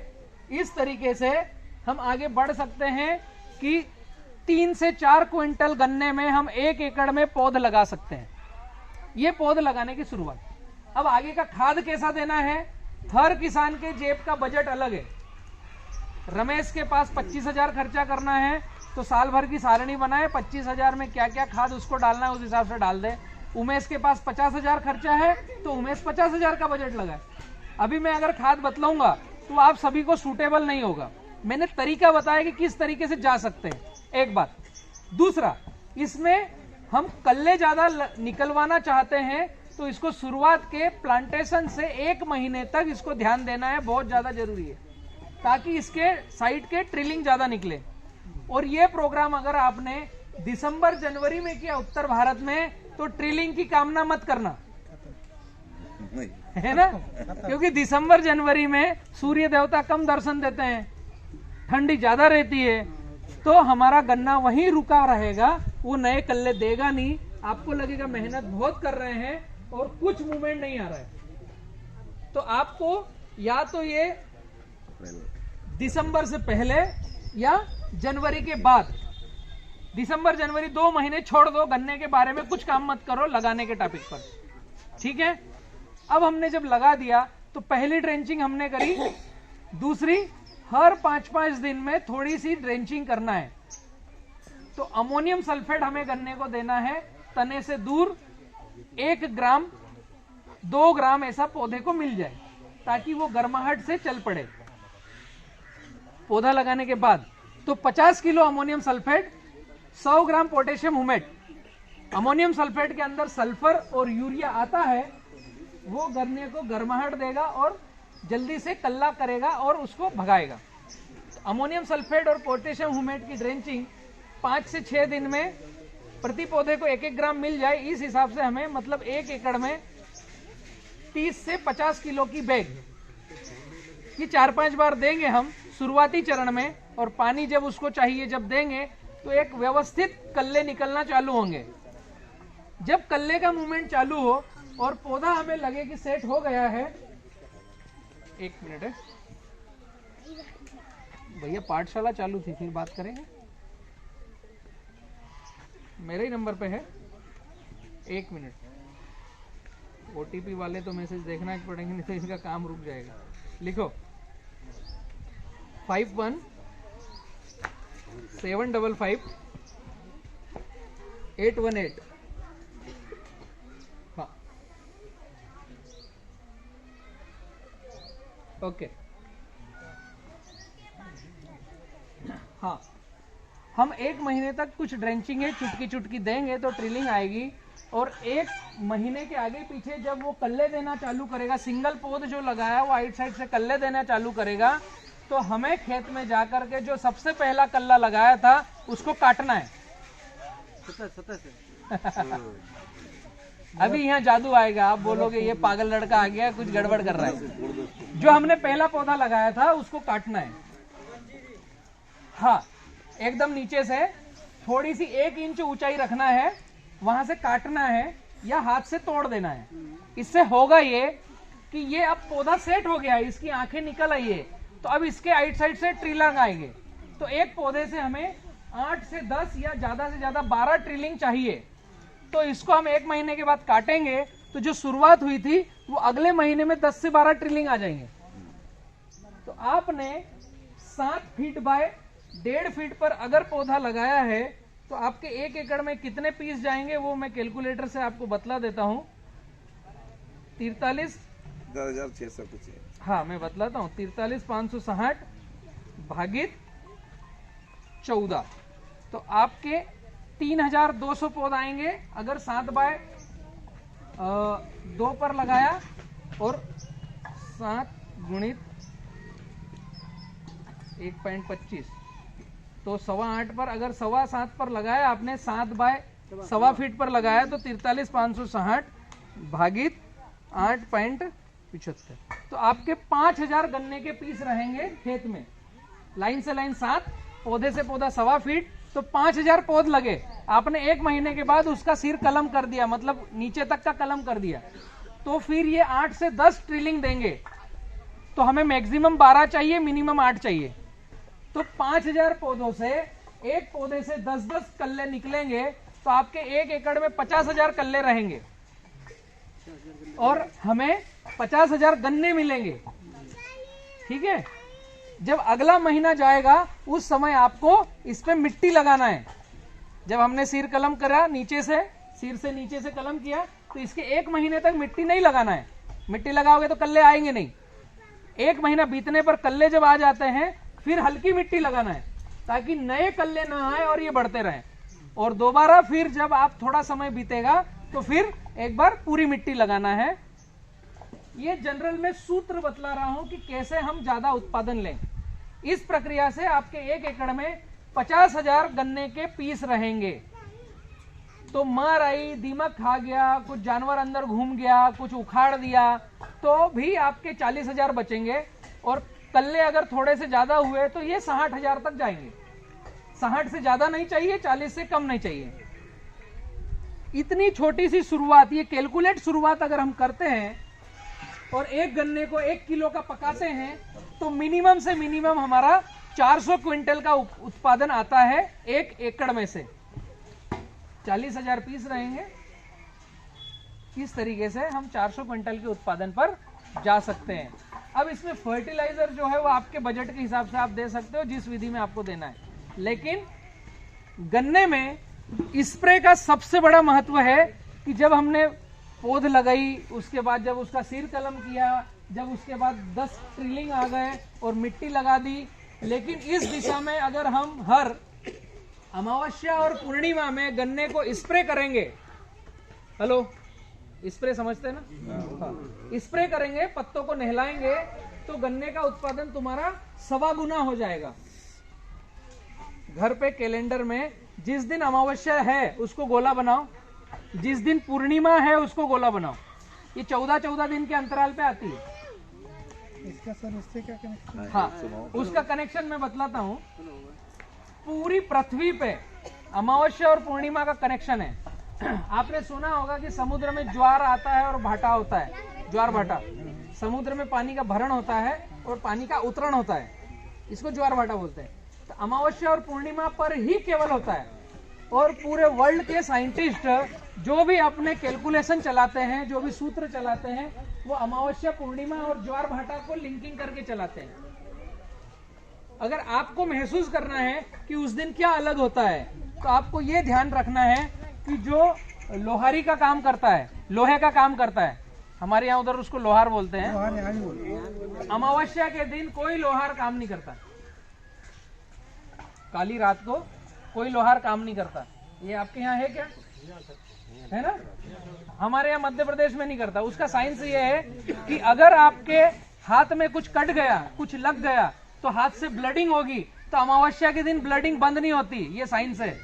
इस तरीके से हम आगे बढ़ सकते हैं कि 3 से 4 क्विंटल गन्ने में हम 1 एकड़ में पौध लगा सकते हैं। ये पौध लगाने की शुरुआत। अब आगे का खाद कैसा देना है, हर किसान के जेब का बजट अलग है। रमेश के पास 25,000 खर्चा करना है तो साल भर की सारणी बनाए, 25,000 में क्या क्या खाद उसको डालना है उस हिसाब से डाल दे। उमेश के पास 50,000 खर्चा है तो उमेश 50,000 का बजट लगाए। अभी मैं अगर खाद बतलाऊंगा तो आप सभी को सूटेबल नहीं होगा। मैंने तरीका बताया कि किस तरीके से जा सकते हैं, एक बात। दूसरा, इसमें हम कल्ले ज्यादा निकलवाना चाहते हैं तो इसको शुरुआत के प्लांटेशन से 1 महीने तक इसको ध्यान देना है, बहुत ज्यादा जरूरी है, ताकि इसके साइड के ट्रिलिंग ज्यादा निकले। और ये प्रोग्राम अगर आपने दिसंबर जनवरी में किया उत्तर भारत में तो ट्रिलिंग की कामना मत करना, है ना, क्योंकि दिसंबर जनवरी में सूर्य देवता कम दर्शन देते हैं, ठंडी ज्यादा रहती है, तो हमारा गन्ना वहीं रुका रहेगा, वो नए कल्ले देगा नहीं। आपको लगेगा मेहनत बहुत कर रहे हैं और कुछ मूवमेंट नहीं आ रहा है। तो आपको या तो ये दिसंबर से पहले या जनवरी के बाद दिसंबर जनवरी 2 महीने छोड़ दो, गन्ने के बारे में कुछ काम मत करो लगाने के टॉपिक पर, ठीक है। अब हमने जब लगा दिया तो पहली ड्रेंचिंग हमने करी, दूसरी हर 5-5 दिन में थोड़ी सी ड्रेंचिंग करना है। तो अमोनियम सल्फेट हमें गन्ने को देना है तने से दूर 1 ग्राम 2 ग्राम ऐसा पौधे को मिल जाए ताकि वो गर्माहट से चल पड़े। पौधा लगाने के बाद तो 50 kilo ammonium sulphate, 100 gram potassium humate. Ammonium sulphate के अंदर सल्फर और यूरिया आता है, वो गन्ने को गर्माहट देगा और जल्दी से कल्ला करेगा और उसको भगाएगा। अमोनियम सल्फेट और पोटेशियम हुमेट की ड्रेंचिंग 5 से 6 दिन में प्रति पौधे को 1-1 ग्राम मिल जाए, इस हिसाब से हमें मतलब 1 एकड़ में 30 से 50 किलो की बैग की 4-5 बार देंगे हम शुरुआती चरण में, और पानी जब उसको चाहिए जब देंगे तो एक व्यवस्थित कल्ले निकलना चालू होंगे। जब कल्ले का मूवमेंट चालू हो और पौधा हमें लगे कि सेट हो गया है, 1 मिनट है भैया, पाठशाला चालू थी फिर बात करेंगे, मेरे ही नंबर पे है, 1 मिनट। ओटीपी वाले तो मैसेज देखना पड़ेंगे, नहीं तो इनका काम रुक जाएगा। लिखो 51 755 818। हाँ ओके, हाँ हम 1 महीने तक कुछ ड्रेंचिंग है चुटकी चुटकी देंगे तो ट्रिलिंग आएगी, और 1 महीने के आगे पीछे जब वो कल्ले देना चालू करेगा, सिंगल पौध जो लगाया वो आइट साइड से कल्ले देना चालू करेगा, तो हमें खेत में जाकर के जो सबसे पहला कल्ला लगाया था उसको काटना है। अभी यहाँ जादू आएगा, आप बोलोगे ये पागल लड़का आ गया कुछ गड़बड़ कर रहा है। जो हमने पहला पौधा लगाया था उसको काटना है। हाँ, एकदम नीचे से थोड़ी सी 1 इंच ऊंचाई रखना है, वहां से काटना है या हाथ से तोड़ देना है। इससे होगा ये कि ये अब पौधा सेट हो गया है, इसकी आंखें निकल आई है, तो अब इसके आइट साइड से ट्रिलिंग आएंगे। तो एक पौधे से हमें 8 से 10 या ज्यादा से ज्यादा 12 ट्रिलिंग चाहिए। तो इसको हम 1 महीने के बाद काटेंगे, तो जो शुरुआत हुई थी वो अगले महीने में 10 से 12 ट्रिलिंग आ जाएंगे। तो आपने 7 फीट बाय 1.5 फीट पर अगर पौधा लगाया है तो आपके 1 एकड़ में कितने पीस जाएंगे वो मैं कैलकुलेटर से आपको बतला देता हूं। 43,600 कुछ है। हाँ मैं बतलाता हूँ, 43,560 भागित 14, तो आपके 3,200 पौध आएंगे अगर 7 बाय 2 पर लगाया, और 7 गुणित 1.25 तो 8.25 पर, अगर 7.25 पर लगाया आपने, 7 बाय 1.25 फीट पर लगाया तो 43,560 भागित 8.75, तो आपके 5,000 गन्ने के पीस रहेंगे खेत में। लाइन से लाइन 7, पौधे से पौधा 1.25 फीट, तो 5,000 पौध लगे। आपने 1 महीने के बाद उसका सिर कलम कर दिया, मतलब नीचे तक का कलम कर दिया, तो फिर ये 8 से 10 ट्रिलिंग देंगे। तो हमें मैक्सिमम 12 चाहिए, मिनिमम 8 चाहिए। तो 5,000 पौधों से एक पौधे से 10-10 कल्ले निकलेंगे, तो आपके 1 एकड़ में 50,000 कल्ले रहेंगे और हमें 50,000 गन्ने मिलेंगे। ठीक है, जब अगला महीना जाएगा उस समय आपको इस पे मिट्टी लगाना है। जब हमने सिर कलम करा, नीचे से, सिर से नीचे से कलम किया, तो इसके 1 महीने तक मिट्टी नहीं लगाना है। मिट्टी लगाओगे तो कल्ले आएंगे नहीं। 1 महीना बीतने पर कल्ले जब आ जाते हैं फिर हल्की मिट्टी लगाना है ताकि नए कल्ले ना आए और ये बढ़ते रहें। और दोबारा फिर जब आप थोड़ा समय बीतेगा तो फिर एक बार पूरी मिट्टी लगाना है। ये जनरल में सूत्र बतला रहा हूं कि कैसे हम ज्यादा उत्पादन लें। इस प्रक्रिया से आपके 1 एकड़ में 50,000 गन्ने के पीस रहेंगे। तो मर आई, दीमक खा गया, कुछ जानवर अंदर घूम गया, कुछ उखाड़ दिया, तो भी आपके 40,000 बचेंगे। और कल्ले अगर थोड़े से ज्यादा हुए तो ये 60,000 तक जाएंगे। 60 से ज्यादा नहीं चाहिए, 40 से कम नहीं चाहिए। इतनी छोटी सी शुरुआत, ये कैलकुलेट शुरुआत अगर हम करते हैं और एक गन्ने को 1 किलो का पकाते हैं तो मिनिमम से मिनिमम हमारा 400 क्विंटल का उत्पादन आता है 1 एकड़ में से। 40,000 पीस रहेंगे। इस तरीके से हम 400 क्विंटल के उत्पादन पर जा सकते हैं। अब इसमें फर्टिलाइजर जो है वो आपके बजट के हिसाब से आप दे सकते हो, जिस विधि में आपको देना है। लेकिन गन्ने में स्प्रे का सबसे बड़ा महत्व है कि जब हमने पौध लगाई, उसके बाद जब उसका सिर कलम किया, जब उसके बाद 10 ट्रिलिंग आ गए और मिट्टी लगा दी। लेकिन इस दिशा में अगर हम हर अमावस्या और पूर्णिमा में गन्ने को स्प्रे करेंगे, हेलो, स्प्रे समझते हैं ना, हाँ, स्प्रे करेंगे, पत्तों को नहलाएंगे, तो गन्ने का उत्पादन तुम्हारा 1.25 गुना हो जाएगा। घर पे कैलेंडर में जिस दिन अमावस्या है उसको गोला बनाओ, जिस दिन पूर्णिमा है उसको गोला बनाओ। ये 14-14 दिन के अंतराल पे आती है। इसका सर इससे क्या कनेक्शन? हाँ, उसका कनेक्शन मैं बतलाता हूँ। पूरी पृथ्वी पे अमावस्या और पूर्णिमा का कनेक्शन है। आपने सुना होगा कि समुद्र में ज्वार आता है और भाटा होता है, ज्वार भाटा। समुद्र में पानी का भरण होता है और पानी का उतरण होता है, इसको ज्वार भाटा बोलते हैं। तो अमावस्या और पूर्णिमा पर ही केवल होता है। और पूरे वर्ल्ड के साइंटिस्ट जो भी अपने कैलकुलेशन चलाते हैं, जो भी सूत्र चलाते हैं, वो अमावस्या, पूर्णिमा और ज्वार भाटा को लिंकिंग करके चलाते हैं। अगर आपको महसूस करना है कि उस दिन क्या अलग होता है, तो आपको ये ध्यान रखना है कि जो लोहारी का काम करता है, लोहे का काम करता है, हमारे यहाँ उधर उसको लोहार बोलते हैं, अमावस्या के दिन कोई लोहार काम नहीं करता। काली रात को कोई लोहार काम नहीं करता। ये आपके यहाँ है क्या? है ना? हमारे यहाँ मध्य प्रदेश में नहीं करता। उसका साइंस ये है कि अगर आपके हाथ में कुछ कट गया, कुछ लग गया, तो हाथ से ब्लडिंग होगी, तो अमावस्या के दिन ब्लडिंग बंद नहीं होती। ये साइंस है।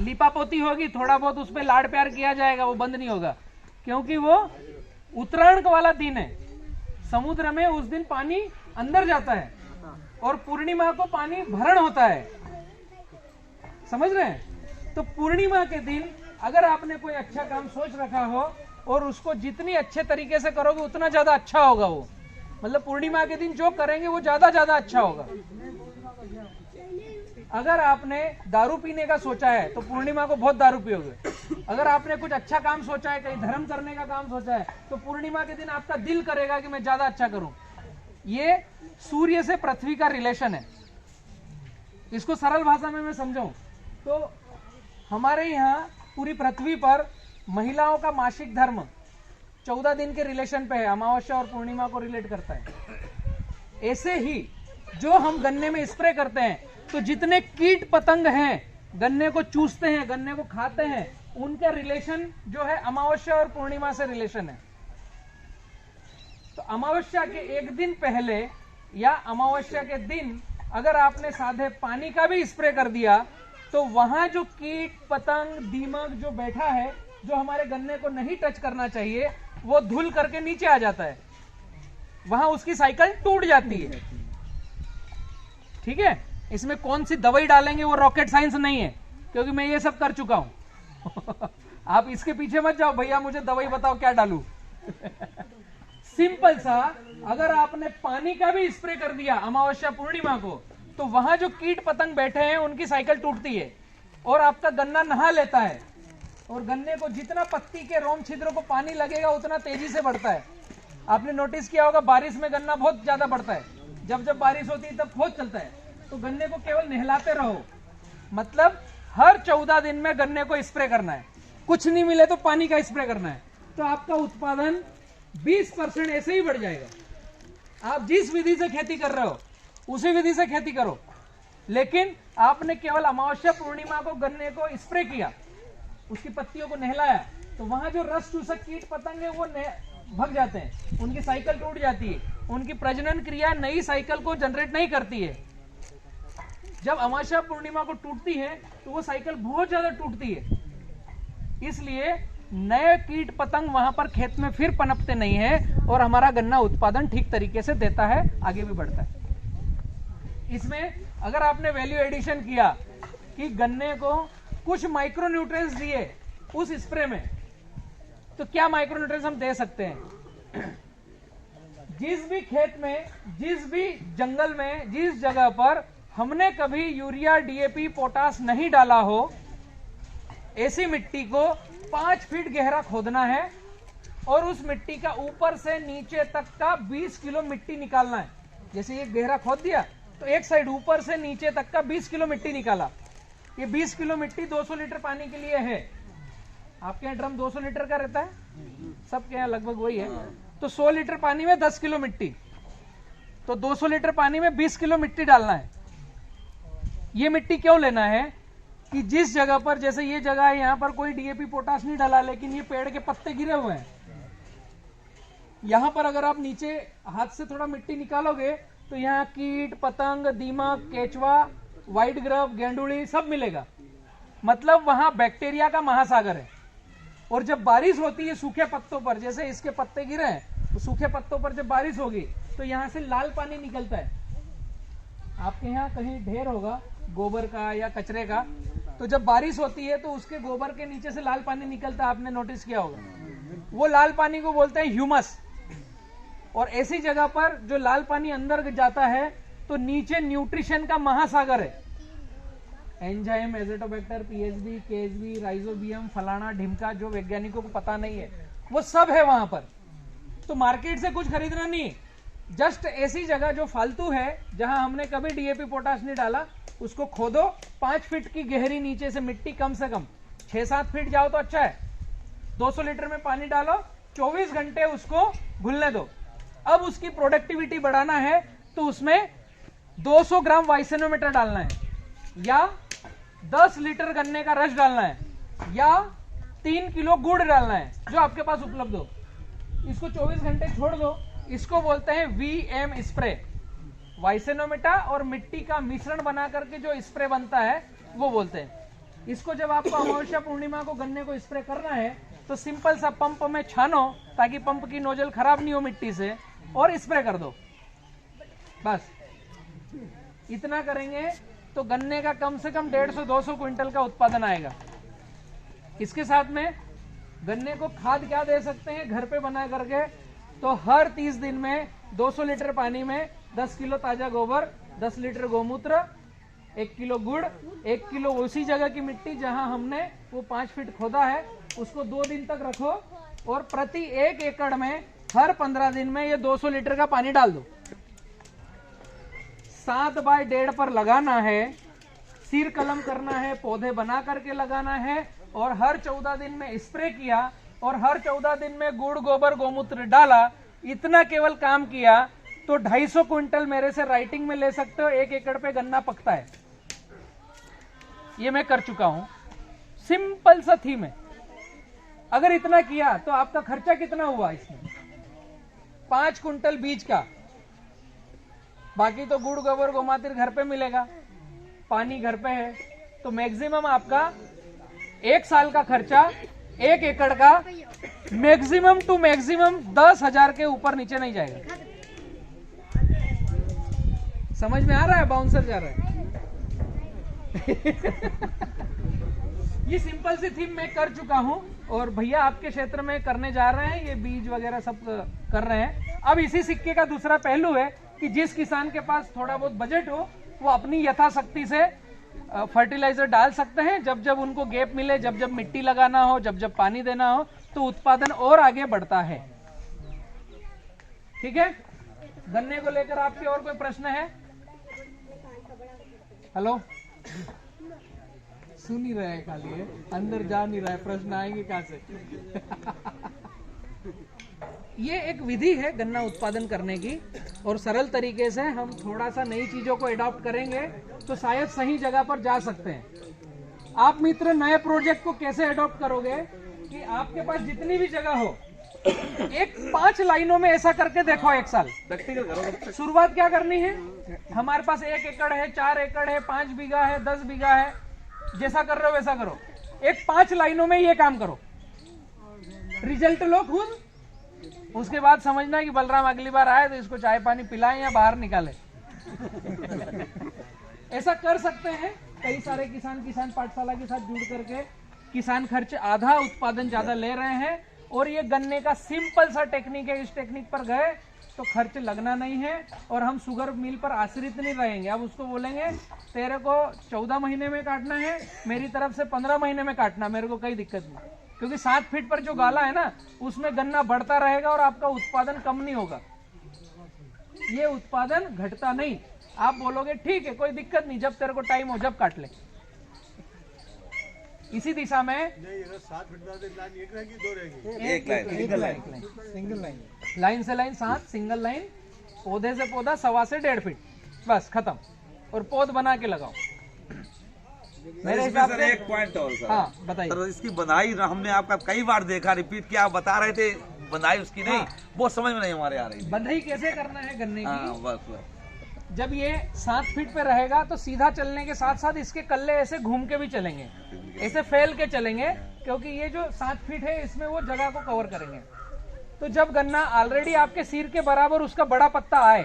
लिपापोती होगी, थोड़ा बहुत उस पर लाड प्यार किया जाएगा, वो बंद नहीं होगा, क्योंकि वो उत्तरायण वाला दिन है। समुद्र में उस दिन पानी अंदर जाता है और पूर्णिमा को पानी भरण होता है। समझ रहे हैं? तो पूर्णिमा के दिन अगर आपने कोई अच्छा काम सोच रखा हो और उसको जितनी अच्छे तरीके से करोगे उतना ज्यादा अच्छा होगा। वो मतलब पूर्णिमा के दिन जो करेंगे वो ज्यादा अच्छा होगा। अगर आपने दारू पीने का सोचा है तो पूर्णिमा को बहुत दारू पियोगे। अगर आपने कुछ अच्छा काम सोचा है, कहीं धर्म करने का काम सोचा है, तो पूर्णिमा के दिन आपका दिल करेगा कि मैं ज्यादा अच्छा करूं। ये सूर्य से पृथ्वी का रिलेशन है। इसको सरल भाषा में मैं समझाऊं तो हमारे यहाँ पूरी पृथ्वी पर महिलाओं का मासिक धर्म 14 दिन के रिलेशन पे है, अमावस्या और पूर्णिमा को रिलेट करता है। ऐसे ही जो हम गन्ने में स्प्रे करते हैं, तो जितने कीट पतंग हैं, गन्ने को चूसते हैं, गन्ने को खाते हैं, उनका रिलेशन जो है अमावस्या और पूर्णिमा से रिलेशन है। तो अमावस्या के एक दिन पहले या अमावस्या के दिन अगर आपने साधे पानी का भी स्प्रे कर दिया, तो वहां जो कीट पतंग दीमक जो बैठा है, जो हमारे गन्ने को नहीं टच करना चाहिए, वो धुल करके नीचे आ जाता है। वहां उसकी साइकिल टूट जाती है। ठीक है? इसमें कौन सी दवाई डालेंगे वो रॉकेट साइंस नहीं है, क्योंकि मैं ये सब कर चुका हूं। आप इसके पीछे मत जाओ, भैया मुझे दवाई बताओ क्या डालूं। सिंपल सा, अगर आपने पानी का भी स्प्रे कर दिया अमावस्या पूर्णिमा को, तो वहां जो कीट पतंग बैठे हैं उनकी साइकिल टूटती है और आपका गन्ना नहा लेता है। और गन्ने को जितना पत्ती के रोम छिद्रों को पानी लगेगा उतना तेजी से बढ़ता है। आपने नोटिस किया होगा बारिश में गन्ना बहुत ज्यादा बढ़ता है। जब जब बारिश होती है तब बहुत चलता है। तो गन्ने को केवल नहलाते रहो, मतलब हर 14 दिन में गन्ने को स्प्रे करना है। कुछ नहीं मिले तो पानी का स्प्रे करना है, तो आपका उत्पादन 20% ऐसे ही बढ़ जाएगा। आप जिस विधि से खेती कर रहे हो उसी विधि से खेती करो, लेकिन आपने केवल अमावस्या पूर्णिमा को गन्ने को स्प्रे किया, उसकी पत्तियों को नहलाया, तो वहां जो रस चूसक कीट पतंग है वो भग जाते हैं, उनकी साइकिल टूट जाती है, उनकी प्रजनन क्रिया नई साइकिल को जनरेट नहीं करती है। जब अमावस्या पूर्णिमा को टूटती है तो वो साइकिल बहुत ज्यादा टूटती है। इसलिए नए कीट पतंग वहां पर खेत में फिर पनपते नहीं है और हमारा गन्ना उत्पादन ठीक तरीके से देता है, आगे भी बढ़ता है। इसमें अगर आपने वैल्यू एडिशन किया कि गन्ने को कुछ माइक्रो न्यूट्रिएंट्स दिए उस स्प्रे में, तो क्या माइक्रो न्यूट्रिएंट्स हम दे सकते हैं? जिस भी खेत में, जिस भी जंगल में, जिस जगह पर हमने कभी यूरिया, डीएपी, पोटास नहीं डाला हो, ऐसी मिट्टी को 5 फीट गहरा खोदना है और उस मिट्टी का ऊपर से नीचे तक का 20 किलो मिट्टी निकालना है। जैसे ये गहरा खोद दिया तो एक साइड ऊपर से नीचे तक का 20 किलो मिट्टी निकाला। ये 20 किलो मिट्टी 200 लीटर पानी के लिए है। आपके यहाँ ड्रम 200 लीटर का रहता है, सबके यहाँ लगभग वही है। तो 100 लीटर पानी में 10 किलो मिट्टी, तो 200 लीटर पानी में 20 किलो मिट्टी डालना है। ये मिट्टी क्यों लेना है कि जिस जगह पर, जैसे ये जगह है, यहाँ पर कोई डीएपी पोटाश नहीं डाला, लेकिन ये पेड़ के पत्ते गिरे हुए हैं। यहाँ पर अगर आप नीचे हाथ से थोड़ा मिट्टी निकालोगे तो यहाँ कीट पतंग, दीमक, केचुआ, व्हाइट ग्रब, गेंडुली सब मिलेगा। मतलब वहां बैक्टीरिया का महासागर है। और जब बारिश होती है सूखे पत्तों पर, जैसे इसके पत्ते गिरे हैं, तो सूखे पत्तों पर जब बारिश होगी तो यहाँ से लाल पानी निकलता है। आपके यहाँ कहीं ढेर होगा गोबर का या कचरे का, तो जब बारिश होती है तो उसके गोबर के नीचे से लाल पानी निकलता है, आपने नोटिस किया होगा। वो लाल पानी को बोलते हैं ह्यूमस। और ऐसी जगह पर जो लाल पानी अंदर जाता है तो नीचे न्यूट्रिशन का महासागर है। Enzyme, Azotobacter, PHB, KHB, rhizobium, फलाना ढिमका, जो वैज्ञानिकों को पता नहीं है वो सब है वहां पर। तो मार्केट से कुछ खरीदना नहीं, जस्ट ऐसी जगह जो फालतू है, जहां हमने कभी डीएपी पोटाश नहीं डाला, उसको खोदो। 5 फीट की गहरी नीचे से मिट्टी, कम से कम 6-7 फीट जाओ तो अच्छा है। 200 लीटर में पानी डालो, 24 घंटे उसको घुलने दो। अब उसकी प्रोडक्टिविटी बढ़ाना है तो उसमें 200 ग्राम वाइसेनोमीटर डालना है, या 10 लीटर गन्ने का रस डालना है, या 3 किलो गुड़ डालना है, जो आपके पास उपलब्ध हो। इसको 24 घंटे छोड़ दो। इसको बोलते हैं वीएम स्प्रे। वाइसेनोमीटर और मिट्टी का मिश्रण बना करके जो स्प्रे बनता है वो बोलते हैं इसको। जब आपको अमावस्या पूर्णिमा को गन्ने को स्प्रे करना है तो सिंपल सा पंप में छानो, ताकि पंप की नोजल खराब नहीं हो मिट्टी से, और स्प्रे कर दो। बस इतना करेंगे तो गन्ने का कम से कम 150-200 क्विंटल का उत्पादन आएगा। इसके साथ में गन्ने को खाद क्या दे सकते हैं घर पे बना करके, तो हर 30 दिन में 200 लीटर पानी में 10 किलो ताजा गोबर, 10 लीटर गोमूत्र, 1 किलो गुड़, 1 किलो उसी जगह की मिट्टी जहां हमने वो 5 फीट खोदा है, उसको 2 दिन तक रखो और प्रति 1 एकड़ में हर 15 दिन में ये 200 लीटर का पानी डाल दो। 7 बाय 1.5 पर लगाना है, सिर कलम करना है, पौधे बना करके लगाना है, और हर 14 दिन में स्प्रे किया, और हर 14 दिन में गुड़, गोबर, गोमूत्र डाला। इतना केवल काम किया तो 250 क्विंटल मेरे से राइटिंग में ले सकते हो। 1 एकड़ पे गन्ना पकता है। ये मैं कर चुका हूं। सिंपल सा थीम है। अगर इतना किया तो आपका खर्चा कितना हुआ इसमें? 5 कुंटल बीज का। बाकी तो गुड़, गोबर, गोमातिर घर पे मिलेगा, पानी घर पे है। तो मैक्सिमम आपका 1 साल का खर्चा 1 एकड़ का मैक्सिमम टू मैक्सिमम 10,000 के ऊपर नीचे नहीं जाएगा। समझ में आ रहा है? बाउंसर जा रहा है। ये सिंपल सी थीम मैं कर चुका हूं, और भैया आपके क्षेत्र में करने जा रहे हैं। ये बीज वगैरह सब कर रहे हैं। अब इसी सिक्के का दूसरा पहलू है कि जिस किसान के पास थोड़ा बहुत बजट हो, वो अपनी यथाशक्ति से फर्टिलाइजर डाल सकते हैं। जब जब उनको गैप मिले, जब जब मिट्टी लगाना हो, जब जब पानी देना हो, तो उत्पादन और आगे बढ़ता है। ठीक है? गन्ने को लेकर आपके और कोई प्रश्न है? हेलो, सुन ही रहे हैं खाली है, अंदर जा नहीं रहा है, प्रश्न आएंगे कहां से? ये एक विधि है गन्ना उत्पादन करने की, और सरल तरीके से हम थोड़ा सा नई चीजों को अडॉप्ट करेंगे तो शायद सही जगह पर जा सकते हैं। आप मित्र नए प्रोजेक्ट को कैसे अडॉप्ट करोगे कि आपके पास जितनी भी जगह हो, एक 5 लाइनों में ऐसा करके देखो। 1 साल शुरुआत क्या करनी है? हमारे पास 1 एकड़ है, 4 एकड़ है, 5 बीघा है, 10 बीघा है, जैसा कर रहे हो वैसा करो। एक 5 लाइनों में ये काम करो, रिजल्ट लो खुद। उसके बाद समझना कि बलराम अगली बार आए तो इसको चाय पानी पिलाएं या बाहर निकालें। ऐसा कर सकते हैं। कई सारे किसान पाठशाला के साथ जुड़ करके किसान खर्च आधा, उत्पादन ज्यादा ले रहे हैं, और ये गन्ने का सिंपल सा टेक्निक है। इस टेक्निक पर गए तो खर्च लगना नहीं है और हम शुगर मिल पर आश्रित नहीं रहेंगे। अब उसको बोलेंगे तेरे को 14 महीने में काटना है, मेरी तरफ से 15 महीने में काटना, मेरे को कोई दिक्कत नहीं, क्योंकि 7 फीट पर जो गाला है ना उसमें गन्ना बढ़ता रहेगा और आपका उत्पादन कम नहीं होगा, ये उत्पादन घटता नहीं। आप बोलोगे ठीक है कोई दिक्कत नहीं, जब तेरे को टाइम हो जब काट ले। इसी दिशा में नहीं, अगर 7 फीट में लाइन एक रहेगी, 2 रहेगी, एक लाइन सिंगल लाइन, लाइन से लाइन 7, सिंगल लाइन, पौधे से पौधा 1.25 से 1.5 फीट, बस खत्म। और पौध बना के लगाओ। मेरे हिसाब सर से एक पॉइंट और सर, हाँ बताइए। सर इसकी बंधाई हमने आपका कई बार देखा, रिपीट किया, आप बता रहे थे बंधाई उसकी नहीं, वो समझ में नहीं हमारे आ रही थी। बंधाई कैसे करना है गन्ने हाँ की? बस जब ये 7 फीट पे रहेगा तो सीधा चलने के साथ साथ इसके कल्ले ऐसे घूम के भी चलेंगे, ऐसे फैल के चलेंगे, क्योंकि ये जो 7 फीट है इसमें वो जगह को कवर करेंगे। तो जब गन्ना ऑलरेडी आपके सिर के बराबर उसका बड़ा पत्ता आए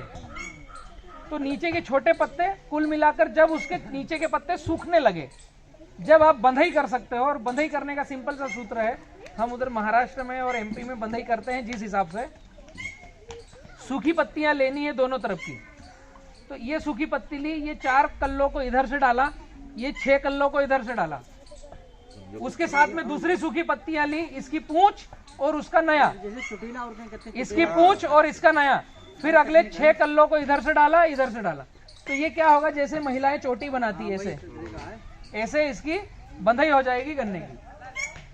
तो नीचे के छोटे पत्ते कुल मिलाकर जब उसके नीचे के पत्ते सूखने लगे, जब आप बंधाई कर सकते हो। और बंधाई करने का सिंपल सा सूत्र है, हम उधर महाराष्ट्र में और एमपी में बंधाई करते हैं जिस हिसाब से, सूखी पत्तियां लेनी है दोनों तरफ की। तो ये सूखी पत्ती ली, ये 4 कल्लों को इधर से डाला, ये 6 कल्लों को इधर से डाला, उसके साथ में दूसरी सूखी पत्तियां ली, इसकी पूंछ और उसका नया, इसकी पूंछ और इसका नया, फिर अगले 6 कल्लों को इधर से डाला, इधर से डाला। तो ये क्या होगा, जैसे महिलाएं चोटी बनाती है ऐसे ऐसे इसकी बंधाई हो जाएगी गन्ने की।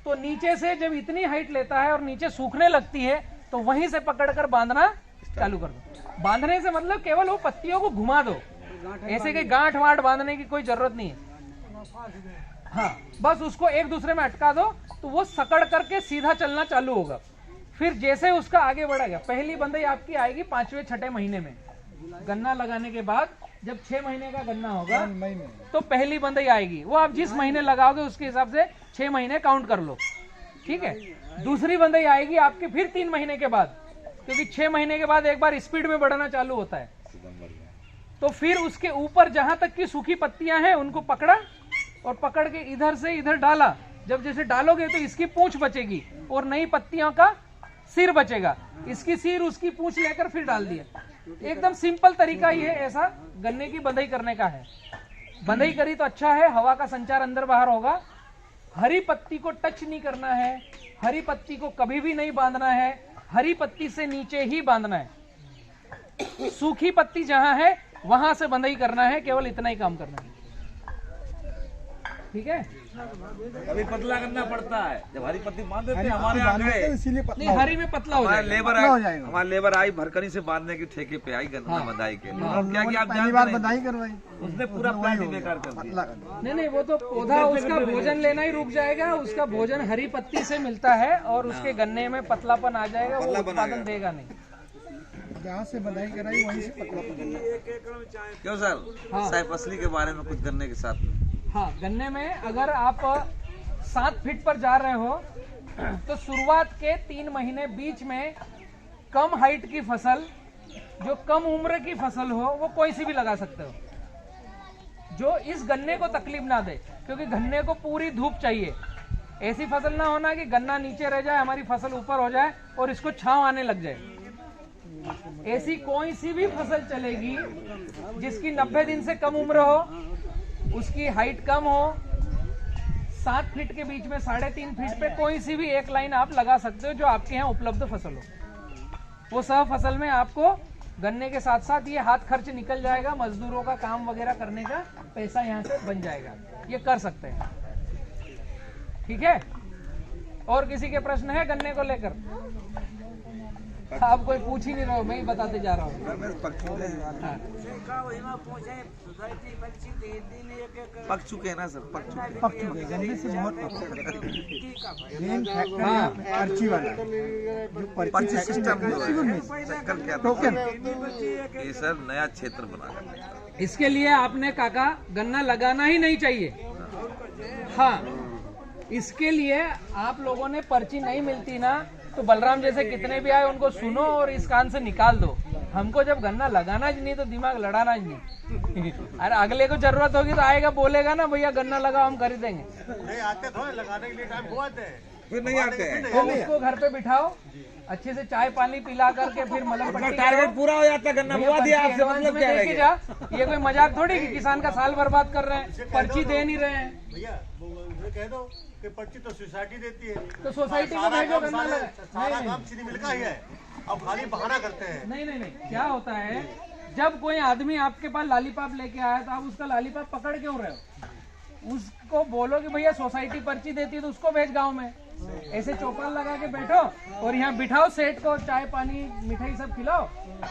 तो नीचे से जब इतनी हाइट लेता है और नीचे सूखने लगती है तो वहीं से पकड़कर बांधना चालू कर दो। बांधने से मतलब केवल वो पत्तियों को घुमा दो, ऐसे कि गांठ वाठ बांधने की कोई जरूरत नहीं है। हाँ, बस उसको एक दूसरे में अटका दो तो वो सकड़ करके सीधा चलना चालू होगा। फिर जैसे उसका आगे बढ़ेगा, पहली बंधाई आपकी आएगी 5वें 6ठे महीने में। गन्ना लगाने के बाद जब 6 महीने का गन्ना होगा तो पहली बंधाई आएगी, वो आप जिस महीने लगाओगे उसके हिसाब से 6 महीने काउंट कर लो, ठीक है। दूसरी बंधाई आएगी आपकी फिर 3 महीने के बाद, क्योंकि 6 महीने के बाद एक बार स्पीड में बढ़ना चालू होता है। तो फिर उसके ऊपर जहां तक की सूखी पत्तियां हैं उनको पकड़ा और पकड़ के इधर से इधर डाला। जब जैसे डालोगे तो इसकी पूंछ बचेगी और नई पत्तियों का सिर बचेगा, इसकी सिर उसकी पूंछ लेकर फिर डाल दिया। एकदम सिंपल तरीका ये ऐसा गन्ने की बंधाई करने का है। बंधाई करी तो अच्छा है, हवा का संचार अंदर बाहर होगा। हरी पत्ती को टच नहीं करना है, हरी पत्ती को कभी भी नहीं बांधना है, हरी पत्ती से नीचे ही बांधना है। सूखी पत्ती जहां है वहां से बंधाई करना है, केवल इतना ही काम करना है, ठीक है। अभी पतला करना पड़ता है, जब हरी पत्ती बांध देते हैं हमारे यहाँ गए, इसीलिए नहीं हरी में पतला हो जाएगा। हमारा लेबर आई भरकनी से बांधने की ठेके पे आई गन्ना बंधाई के लिए। क्या कि आप पहली बार बंधाई करवाई, उसने पूरा प्लांट ही बेकार कर दिया। नहीं वो तो पौधा उसका भोजन लेना ही रुक जाएगा, उसका भोजन हरी पत्ती से मिलता है और उसके गन्ने में पतलापन आ जाएगा, वो उत्पादन देगा नहीं। जहाँ से बंधाई कराई वहीं से पतला पड़ेगा। क्यों सर, साहब असली के बारे में कुछ गन्ने के साथ में? हाँ, गन्ने में अगर आप 7 फीट पर जा रहे हो तो शुरुआत के 3 महीने बीच में कम हाइट की फसल, जो कम उम्र की फसल हो, वो कोई सी भी लगा सकते हो, जो इस गन्ने को तकलीफ ना दे, क्योंकि गन्ने को पूरी धूप चाहिए। ऐसी फसल ना होना कि गन्ना नीचे रह जाए, हमारी फसल ऊपर हो जाए और इसको छांव आने लग जाए। ऐसी कोई सी भी फसल चलेगी जिसकी 90 दिन से कम उम्र हो, उसकी हाइट कम हो, 7 फीट के बीच में 3.5 फीट पे कोई सी भी एक लाइन आप लगा सकते हो जो आपके यहाँ उपलब्ध फसल हो। वो सब फसल में आपको गन्ने के साथ साथ ये हाथ खर्च निकल जाएगा, मजदूरों का काम वगैरह करने का पैसा यहाँ से बन जाएगा, ये कर सकते हैं, ठीक है। और किसी के प्रश्न है गन्ने को लेकर? आप कोई पूछ ही नहीं रहे हो, मैं ही बताते जा रहा हूँ। पक चुके हैं ना सर, पक चुके गन्ने से बहुत पर्ची वाला जो पर्ची सिस्टम टोकन, ये सर नया क्षेत्र बना। इसके लिए आपने काका गन्ना लगाना ही नहीं चाहिए। हाँ, इसके लिए आप लोगों ने पर्ची नहीं मिलती ना तो बलराम जैसे कितने भी आए उनको सुनो और इस कान से निकाल दो। हमको जब गन्ना लगाना ही नहीं तो दिमाग लड़ाना ही नहीं। अरे अगले को जरूरत होगी तो आएगा, बोलेगा ना भैया गन्ना लगाओ, हम खरीदेंगे। नहीं आते थोड़े लगाने के लिए टाइम को आते हैं। फिर नहीं आते हैं। तो उसको घर पे बिठाओ, अच्छे से चाय पानी पिला करके फिर मलम उनका पट्टी टारगेट करो। पूरा हो जाता है, गन्ना बुआ दिया आपसे एडवांस मतलब में क्या दे रह के गया? जा। ये कोई मजाक थोड़ी कि किसान का साल बर्बाद कर रहे हैं, पर्ची दे नहीं रहे हैं। भैया वो कह दो कि पर्ची तो सोसाइटी देती है, तो सोसाइटी को भेजो गन्ना लगा। सारा काम चीनी मिल का ही है। अब खाली बहाना करते हैं। नहीं, क्या होता है, जब कोई आदमी आपके पास लॉलीपॉप लेके आया तो आप उसका लॉलीपॉप पकड़ क्यों रहे हो? उसको बोलो कि भैया सोसाइटी पर्ची देती है तो उसको भेज गांव में। ऐसे चौपाल लगा के बैठो और यहाँ बिठाओ सेठ को, चाय पानी मिठाई सब खिलाओ।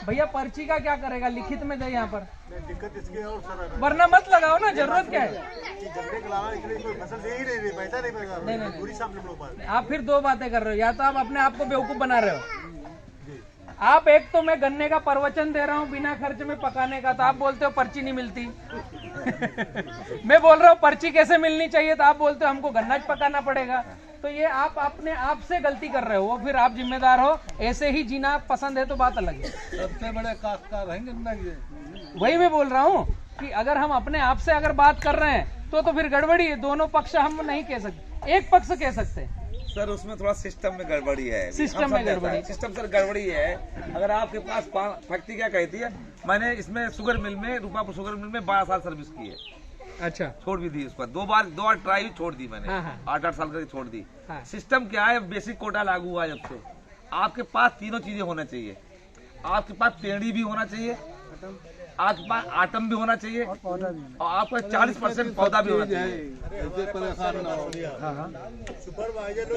भैया पर्ची का क्या करेगा, लिखित में दे यहाँ पर, दिक्कत इसकी और सर है वरना मत लगाओ ना, जरूरत क्या है। कि गन्ने के अलावा इसलिए कोई फसल दे ही नहीं रही, पैसा नहीं मिल रहा, पूरी सामने हम लोग पास। आप फिर दो बातें कर रहे हो, या तो आप अपने आप को बेवकूफ बना रहे हो। आप एक तो मैं गन्ने का प्रवचन दे रहा हूँ बिना खर्च में पकाने का, तो आप बोलते हो पर्ची नहीं मिलती। मैं बोल रहा हूँ पर्ची कैसे मिलनी चाहिए, तो आप बोलते हो हमको गन्ना पकाना पड़ेगा। तो ये आप अपने आप से गलती कर रहे हो, वो फिर आप जिम्मेदार हो। ऐसे ही जीना पसंद है तो बात अलग है। सबसे बड़े काश्तकार हैं गन्ना के। वही मैं बोल रहा हूँ कि अगर हम अपने आप से अगर बात कर रहे हैं तो फिर गड़बड़ी है। दोनों पक्ष हम नहीं कह सकते, एक पक्ष कह सकते हैं। सर उसमें थोड़ा सिस्टम में गड़बड़ी है। सिस्टम में गड़बड़ी, सिस्टम सर गड़बड़ी है। अगर आपके पास फैक्ट्री क्या कहती है, मैंने इसमें शुगर मिल में, रूपापुर शुगर मिल में 12 साल सर्विस की है। अच्छा, छोड़ भी दी उसको, दो बार ट्राई भी छोड़ दी मैंने। हाँ। 8 साल का छोड़ दी। हाँ। सिस्टम क्या है, बेसिक कोटा लागू हुआ जब से, आपके पास तीनों चीजें होना चाहिए। आपके पास पेड़ी भी होना चाहिए, आपके पास आटम भी होना चाहिए, और आपका 40% पौधा भी होना चाहिए। सुपरवाइजर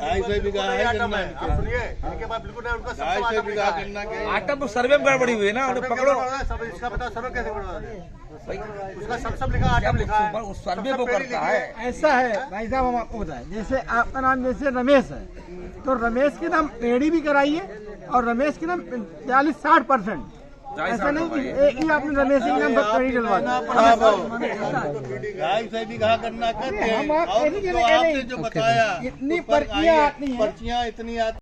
आटम सर्वे में गड़बड़ी हुई है ना, उन्हें पकड़ो। सब इसका बताओ, सर्वे कैसे उसका सब लिखा, आटम लिखा है, उस सर्वे को करता है। ऐसा है भाई साहब, हम आपको बताएं, जैसे आपका नाम जैसे रमेश है, तो रमेश के नाम पेड़ी भी कराइए और रमेश के नाम 40-60%। ऐसा नहीं कि एक ही आपने रमेश के नाम पर पेड़ी डलवा दी। गाय से भी कहा करना करते हैं, हम आप और ऐसी जो जगह आपने नहीं, जो बताया इतनी उस पर पर्चियां आइए, आती हैं। पर्चियां इतनी आती